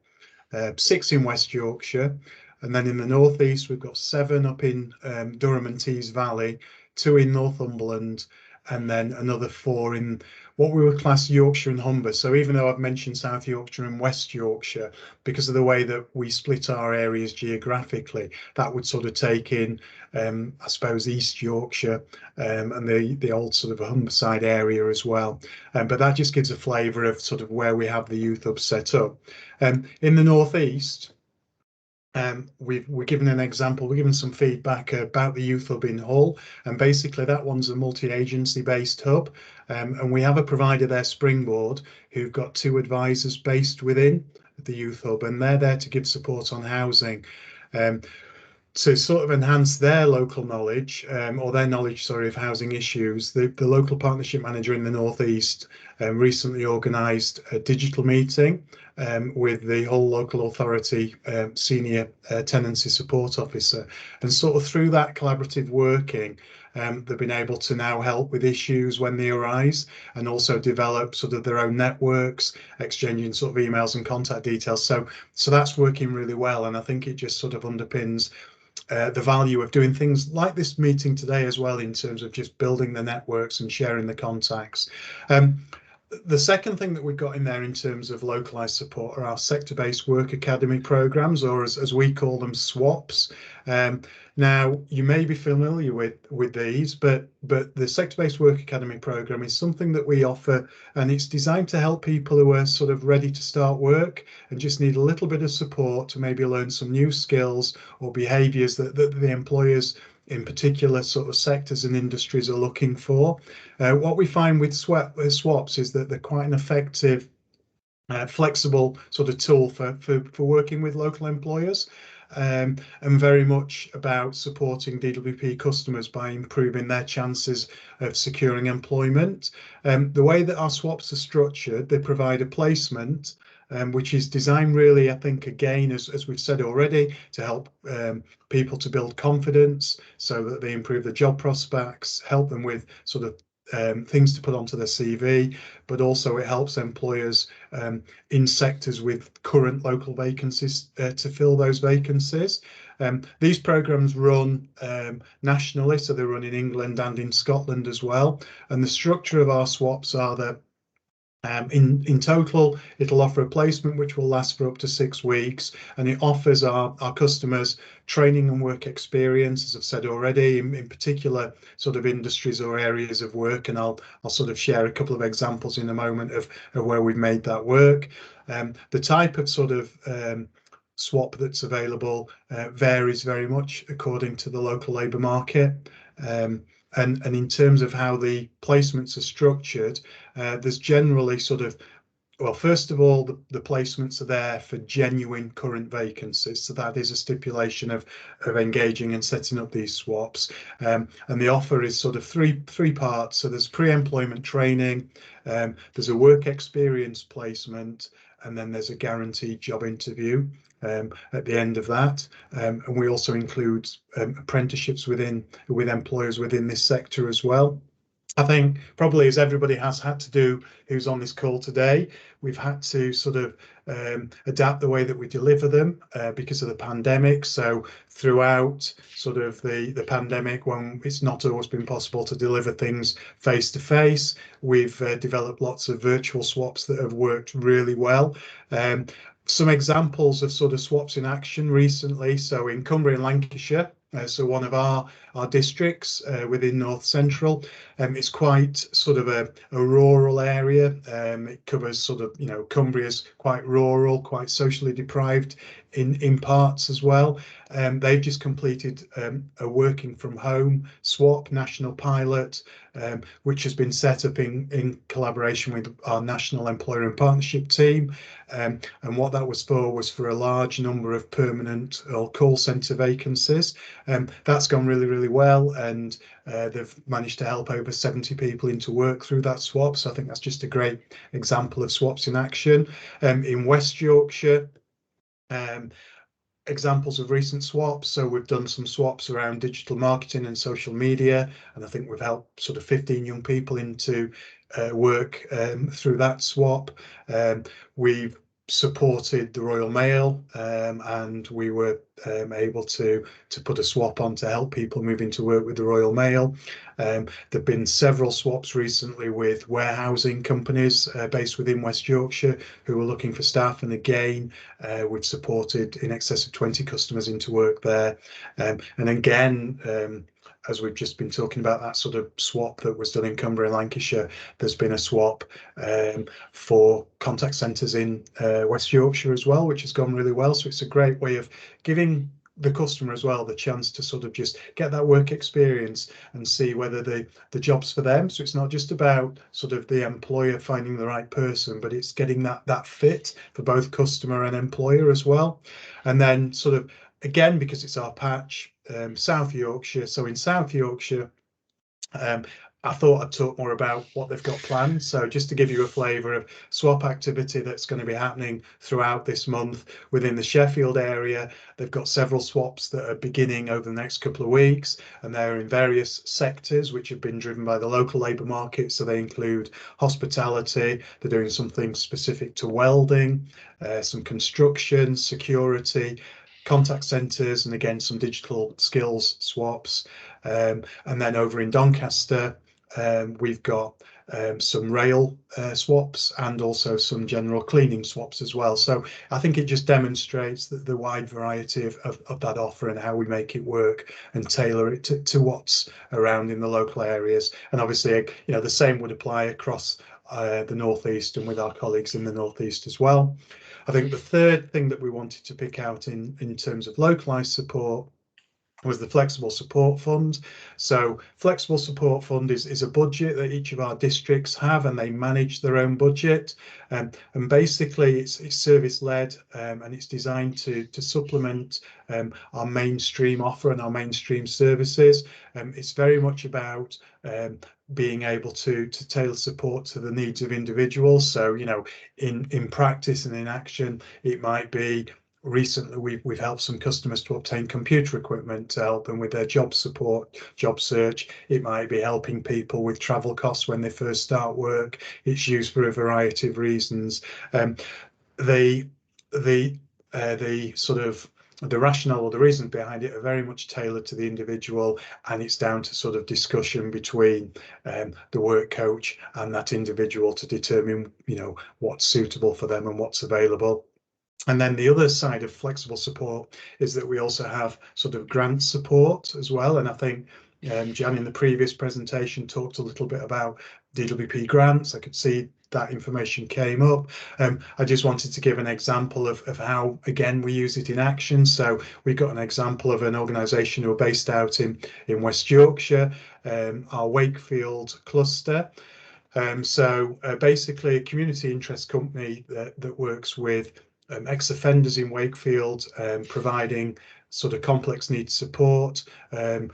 6 in West Yorkshire, and then in the northeast we've got 7 up in Durham and Tees Valley, 2 in Northumberland, and then another 4 in what we would class Yorkshire and Humber. So even though I've mentioned South Yorkshire and West Yorkshire, because of the way that we split our areas geographically, that would sort of take in, I suppose, East Yorkshire and the old sort of Humberside area as well. But that just gives a flavour of sort of where we have the youth hub set up. In the northeast, we're given an example, we're given some feedback about the youth hub in Hull, and basically that one's a multi-agency based hub, and we have a provider there, Springboard, who've got 2 advisors based within the youth hub, and they're there to give support on housing, to sort of enhance their local knowledge, or their knowledge, sorry, of housing issues. The local partnership manager in the northeast recently organised a digital meeting with the whole local authority senior tenancy support officer, and sort of through that collaborative working, they've been able to now help with issues when they arise, and also develop sort of their own networks, exchanging sort of emails and contact details. So that's working really well, and I think it just sort of underpins the value of doing things like this meeting today as well, in terms of just building the networks and sharing the contacts. The second thing that we've got in there in terms of localized support are our sector-based work academy programs, or as we call them, SWAPs. Now, you may be familiar with these, but the sector-based work academy program is something that we offer, and it's designed to help people who are sort of ready to start work and just need a little bit of support to maybe learn some new skills or behaviours that the employers in particular sort of sectors and industries are looking for. What we find with SWAPs is that they're quite an effective, flexible sort of tool for working with local employers, and very much about supporting DWP customers by improving their chances of securing employment. The way that our SWAPs are structured, they provide a placement which is designed really, I think, again, as we've said already, to help people to build confidence so that they improve their job prospects, help them with sort of things to put onto their CV, but also it helps employers in sectors with current local vacancies to fill those vacancies. These programs run nationally, so they run in England and in Scotland as well. And the structure of our SWAPs are that in total, it'll offer a placement which will last for up to 6 weeks, and it offers our customers training and work experience, as I've said already, in particular sort of industries or areas of work, and I'll sort of share a couple of examples in a moment of where we've made that work. The type of sort of swap that's available varies very much according to the local labour market. And in terms of how the placements are structured, there's generally sort of well, first of all, the placements are there for genuine current vacancies. So that is a stipulation of engaging and setting up these swaps. And the offer is sort of three parts. So there's pre-employment training, there's a work experience placement, and then there's a guaranteed job interview at the end of that. And we also include apprenticeships with employers within this sector as well. I think probably, as everybody has had to do who's on this call today, we've had to sort of adapt the way that we deliver them because of the pandemic. So throughout sort of the pandemic, when it's not always been possible to deliver things face to face, we've developed lots of virtual swaps that have worked really well. Some examples of sort of swaps in action recently. So in Cumbria and Lancashire, so one of our districts within North Central, it's quite sort of a rural area. It covers sort of, you know, Cumbria's quite rural, quite socially deprived in parts as well. They've just completed a working from home swap national pilot, which has been set up in collaboration with our national employer and partnership team. And what that was for a large number of permanent or call centre vacancies. That's gone really, really well, and they've managed to help over 70 people into work through that swap. So I think that's just a great example of swaps in action. In West Yorkshire, examples of recent swaps. So we've done some swaps around digital marketing and social media, and I think we've helped sort of 15 young people into work through that swap. We've supported the Royal Mail, and we were able to put a swap on to help people move into work with the Royal Mail. There've been several swaps recently with warehousing companies based within West Yorkshire who are looking for staff, and again we've supported in excess of 20 customers into work there. And again, as we've just been talking about that sort of swap that was done in Cumbria and Lancashire, there's been a swap for contact centres in West Yorkshire as well, which has gone really well. So it's a great way of giving the customer as well the chance to sort of just get that work experience and see whether the job's for them. So it's not just about sort of the employer finding the right person, but it's getting that fit for both customer and employer as well. And then sort of, again, because it's our patch, South Yorkshire. So in South Yorkshire, I thought I'd talk more about what they've got planned. So just to give you a flavour of swap activity that's going to be happening throughout this month within the Sheffield area, they've got several swaps that are beginning over the next couple of weeks, and they're in various sectors which have been driven by the local labour market. So they include hospitality, they're doing something specific to welding, some construction, security, contact centres, and again some digital skills swaps. And then over in Doncaster, we've got some rail swaps and also some general cleaning swaps as well. So I think it just demonstrates the wide variety of that offer and how we make it work and tailor it to what's around in the local areas. And obviously, you know, the same would apply across the North East and with our colleagues in the North East as well. I think the third thing that we wanted to pick out in terms of localised support was the Flexible Support Fund. So Flexible Support Fund is a budget that each of our districts have, and they manage their own budget. And basically it's service led, and it's designed to supplement our mainstream offer and our mainstream services. It's very much about being able to tailor support to the needs of individuals. So, you know, in practice and in action, it might be, recently we've helped some customers to obtain computer equipment to help them with their job support, job search. It might be helping people with travel costs when they first start work. It's used for a variety of reasons. The sort of the rationale or the reasons behind it are very much tailored to the individual, and it's down to sort of discussion between the work coach and that individual to determine, you know, what's suitable for them and what's available. And then the other side of flexible support is that we also have sort of grant support as well. And I think Jan in the previous presentation talked a little bit about Dwp Grants. I could see that information came up. I just wanted to give an example of how, again, we use it in action. So we've got an example of an organisation who are based out in West Yorkshire, our Wakefield cluster. Basically, a community interest company that works with ex-offenders in Wakefield, providing sort of complex needs support, and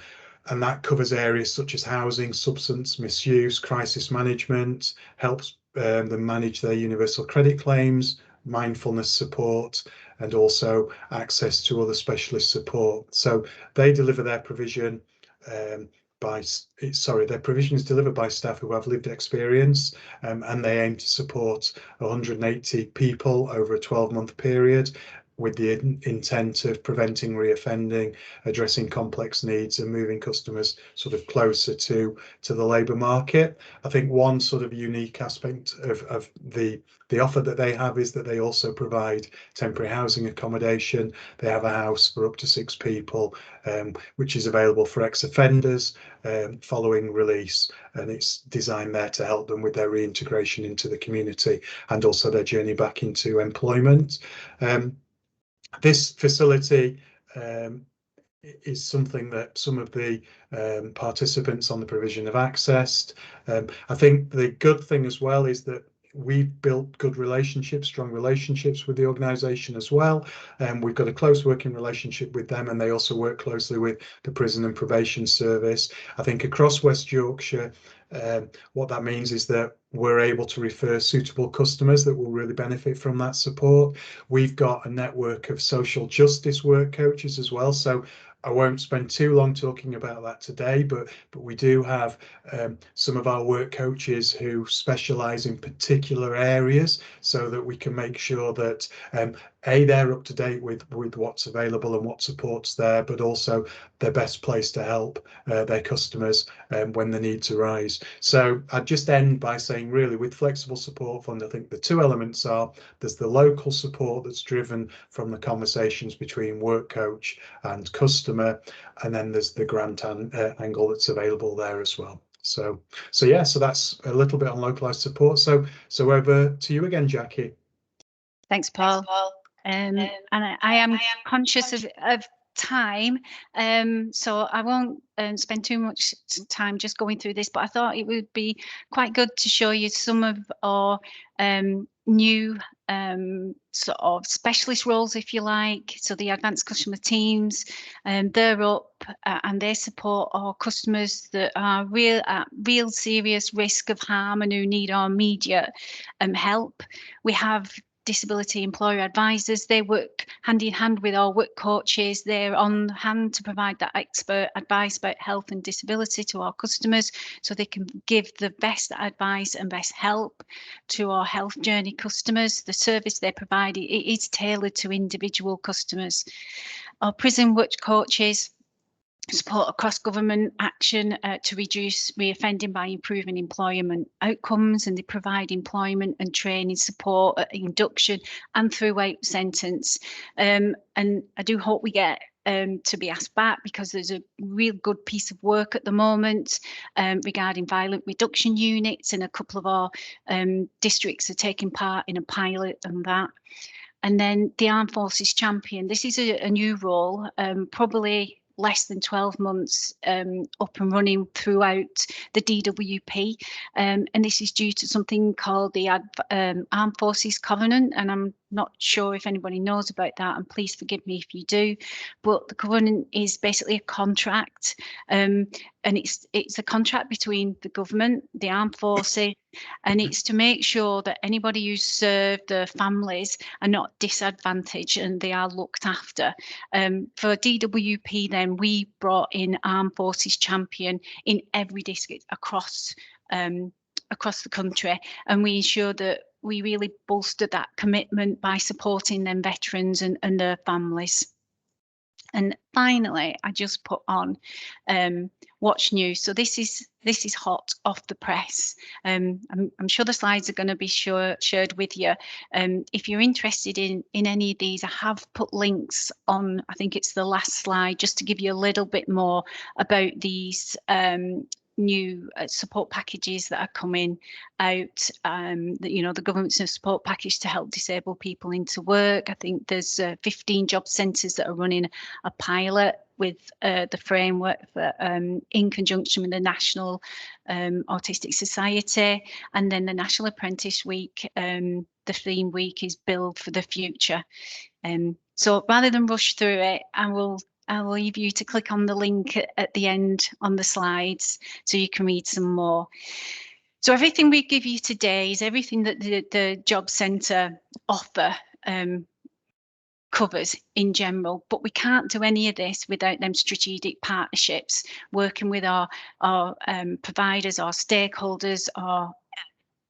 that covers areas such as housing, substance misuse, crisis management, helps them manage their universal credit claims, mindfulness support, and also access to other specialist support. So they deliver their provision their provision is delivered by staff who have lived experience, and they aim to support 180 people over a 12-month period, with the intent of preventing reoffending, addressing complex needs, and moving customers sort of closer to the labour market. I think one sort of unique aspect of the offer that they have is that they also provide temporary housing accommodation. They have a house for up to 6 people, which is available for ex-offenders following release, and it's designed there to help them with their reintegration into the community and also their journey back into employment. This facility is something that some of the participants on the provision have accessed. I think the good thing as well is that we've built good relationships, strong relationships with the organisation as well, and we've got a close working relationship with them, and they also work closely with the Prison and Probation Service. I think across West Yorkshire, what that means is that we're able to refer suitable customers that will really benefit from that support. We've got a network of social justice work coaches as well, so I won't spend too long talking about that today, but we do have some of our work coaches who specialise in particular areas, so that we can make sure that they're up to date with what's available and what support's there, but also they're best placed to help their customers when the needs arise. So I'd just end by saying, really, with Flexible Support Fund, I think the two elements are, there's the local support that's driven from the conversations between work coach and customer, and then there's the grant angle that's available there as well. So that's a little bit on localised support. So over to you again, Jackie. Thanks, Paul. And I am conscious of time, so I won't spend too much time just going through this, but I thought it would be quite good to show you some of our new sort of specialist roles, if you like. So the advanced customer teams, they're up and they support our customers that are at real serious risk of harm and who need our immediate help. We have disability employer advisors. They work hand in hand with our work coaches. They're on hand to provide that expert advice about health and disability to our customers, so they can give the best advice and best help to our health journey customers. The service they provide, it is tailored to individual customers. Our prison work coaches support across government action to reduce reoffending by improving employment outcomes, and they provide employment and training support at induction and throughout sentence. And I do hope we get to be asked back, because there's a real good piece of work at the moment regarding violent reduction units, and a couple of our districts are taking part in a pilot on that. And then the Armed Forces Champion. This is a new role, probably less than 12 months up and running throughout the DWP, and this is due to something called the Armed Forces Covenant, and I'm not sure if anybody knows about that, and please forgive me if you do, but the covenant is basically a contract, and it's a contract between the government, the armed forces, and it's to make sure that anybody who's served, their families are not disadvantaged and they are looked after. For DWP then, we brought in Armed Forces Champion in every district across the country, and we ensure that we really bolstered that commitment by supporting them veterans and their families. And finally, I just put on Watch News. So this is hot off the press. I'm sure the slides are going to be shared with you. If you're interested in any of these, I have put links on, I think it's the last slide, just to give you a little bit more about these new support packages that are coming out. The government's support package to help disabled people into work. I think there's 15 job centres that are running a pilot with the framework that, in conjunction with the National Autistic Society, and then the National Apprentice Week. The theme week is Build for the Future. So rather than rush through it, I will leave you to click on the link at the end on the slides so you can read some more. So everything we give you today is everything that the Job Centre offer covers in general, but we can't do any of this without them strategic partnerships, working with our providers, our stakeholders, our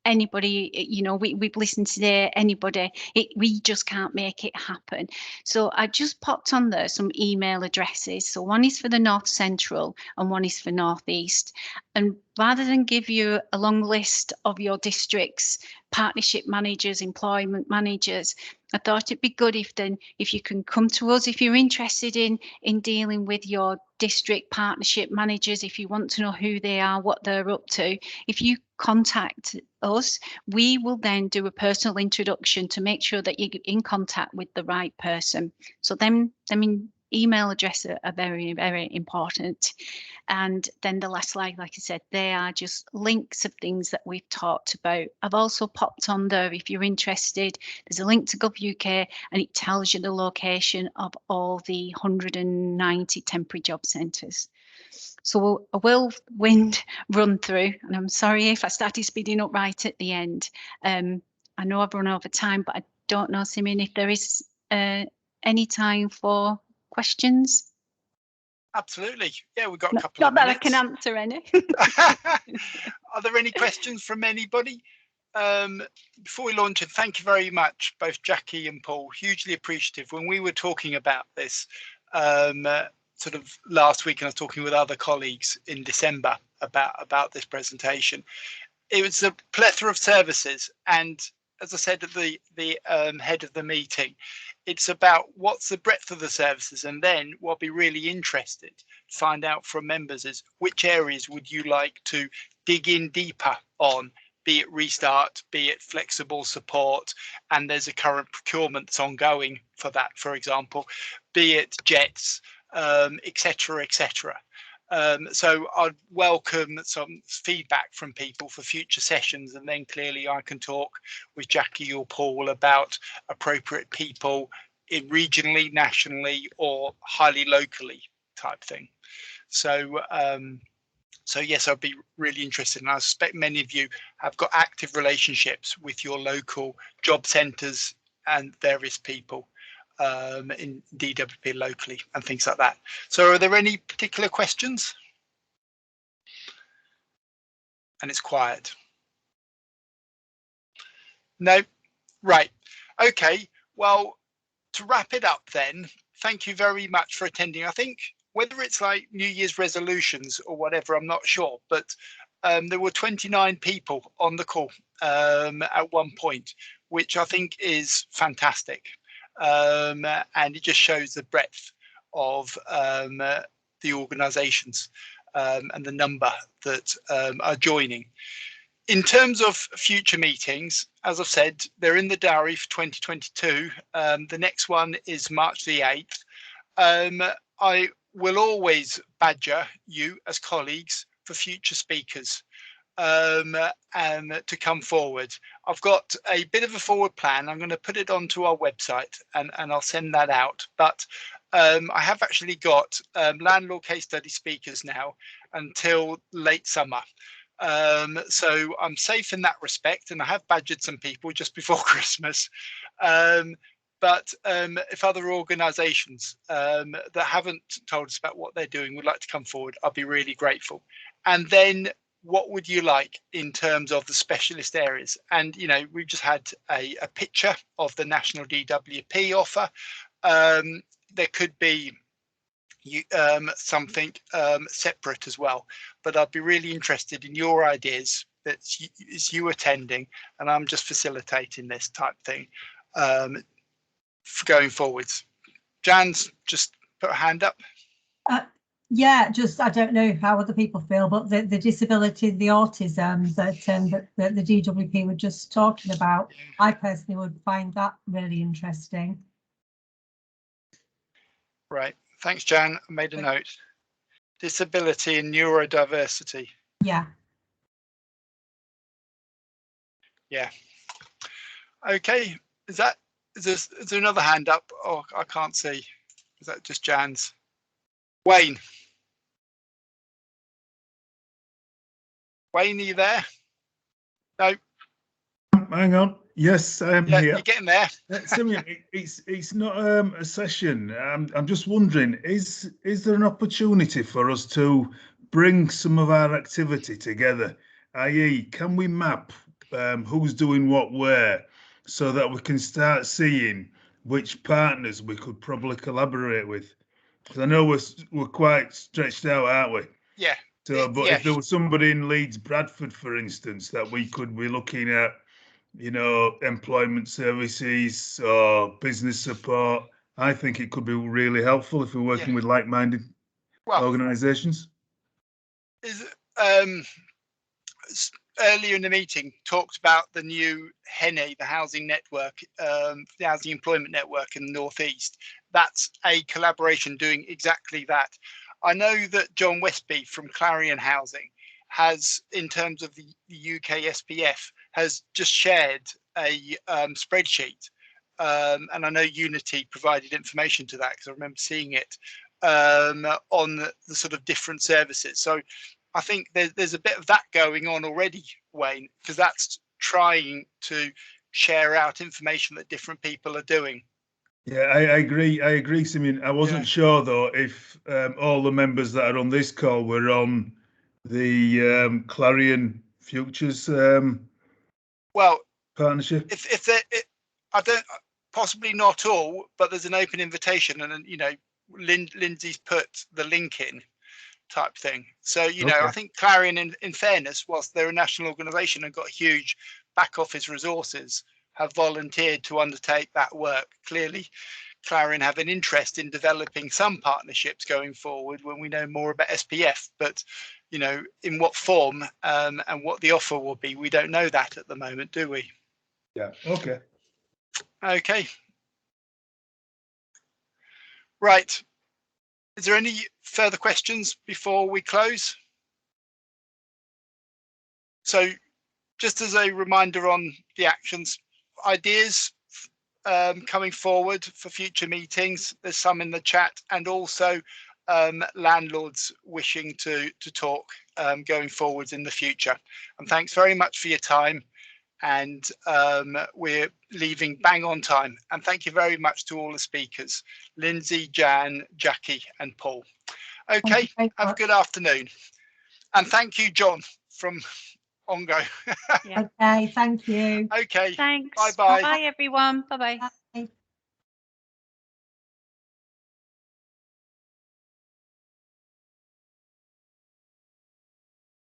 anybody, you know, we've listened today, anybody, we just can't make it happen. So I just popped on there some email addresses. So one is for the North Central and one is for North East. And rather than give you a long list of your district's partnership managers, employment managers, I thought it'd be good if you can come to us if you're interested in dealing with your district partnership managers, if you want to know who they are, what they're up to. If you contact us, we will then do a personal introduction to make sure that you're in contact with the right person. So them email addresses are very, very important. And then the last slide, like I said, they are just links of things that we've talked about. I've also popped on there, if you're interested, there's a link to GovUK and it tells you the location of all the 190 temporary job centres. So a whirlwind run through, and I'm sorry if I started speeding up right at the end. I know I've run over time, but I don't know, Simeon, if there is any time for questions. Absolutely. Yeah, we've got a couple of minutes. Not that I can answer any. Are there any questions from anybody? Before we launch it, thank you very much, both Jackie and Paul. Hugely appreciative. When we were talking about this sort of last week, and I was talking with other colleagues in December about this presentation, it was a plethora of services. And as I said at the head of the meeting, it's about what's the breadth of the services, and then what I'd be really interested to find out from members is which areas would you like to dig in deeper on, be it restart, be it flexible support, and there's a current procurement that's ongoing for that, for example, be it JETS, etc., etc. So I'd welcome some feedback from people for future sessions, and then clearly I can talk with Jackie or Paul about appropriate people in regionally, nationally, or highly locally type thing. So so yes, I'd be really interested, and I suspect many of you have got active relationships with your local job centres and various people in DWP locally and things like that. So are there any particular questions? And it's quiet. No? Right. Okay. Well, to wrap it up then, thank you very much for attending. I think whether it's like New Year's resolutions or whatever, I'm not sure, but there were 29 people on the call at one point, which I think is fantastic. And it just shows the breadth of the organisations and the number that are joining. In terms of future meetings, as I've said, they're in the diary for 2022. The next one is March the 8th. I will always badger you as colleagues for future speakers and to come forward. I've got a bit of a forward plan. I'm going to put it onto our website and I'll send that out. But I have actually got landlord case study speakers now until late summer. So I'm safe in that respect, and I have badgered some people just before Christmas. But if other organisations that haven't told us about what they're doing would like to come forward, I'll be really grateful. And then what would you like in terms of the specialist areas? And, you know, we've just had a picture of the National DWP offer. There could be something separate as well, but I'd be really interested in your ideas. That's you attending, and I'm just facilitating this type thing for going forwards. Jan's just put a hand up. Yeah, just I don't know how other people feel, but the disability, the autism that the DWP were just talking about, I personally would find that really interesting. Right. Thanks, Jan. I made a note. Disability and neurodiversity. Yeah. Yeah. Okay. Is there another hand up? Oh, I can't see. Is that just Jan's? Wayne. Wayne, are you there? No. Hang on. Yes, I am here. You're getting there. Simeon, it's not a session. I'm just wondering, is there an opportunity for us to bring some of our activity together? I.e., can we map who's doing what where, so that we can start seeing which partners we could probably collaborate with? Because I know we're quite stretched out, aren't we? Yeah. So, but if there was somebody in Leeds, Bradford, for instance, that we could be looking at, you know, employment services or business support, I think it could be really helpful if we're working with like-minded organisations. Earlier in the meeting, talked about the new HENE, the housing network, the housing employment network in the Northeast. That's a collaboration doing exactly that. I know that John Westby from Clarion Housing has, in terms of the UK SPF, has just shared a spreadsheet. And I know Unity provided information to that because I remember seeing it on the sort of different services. So I think there's a bit of that going on already, Wayne, because that's trying to share out information that different people are doing. Yeah, I agree, Simeon. I wasn't sure though if all the members that are on this call were on the Clarion Futures partnership. If I don't, possibly not all, but there's an open invitation, and you know, Lindsay's put the link in, type thing. So you know, I think Clarion, in fairness, whilst they're a national organisation and got huge back office resources, have volunteered to undertake that work. Clearly, Clarion have an interest in developing some partnerships going forward when we know more about SPF, but you know, in what form and what the offer will be, we don't know that at the moment, do we? Yeah. Okay. Okay. Right. Is there any further questions before we close? So just as a reminder on the actions, ideas coming forward for future meetings, there's some in the chat, and also landlords wishing to talk going forwards in the future. And thanks very much for your time, and we're leaving bang on time. And thank you very much to all the speakers, Lindsay, Jan, Jackie and Paul. Okay, have a good afternoon. And thank you, John from Ongo. Okay, thank you. Okay, thanks. bye-bye. Bye, everyone. Bye-bye.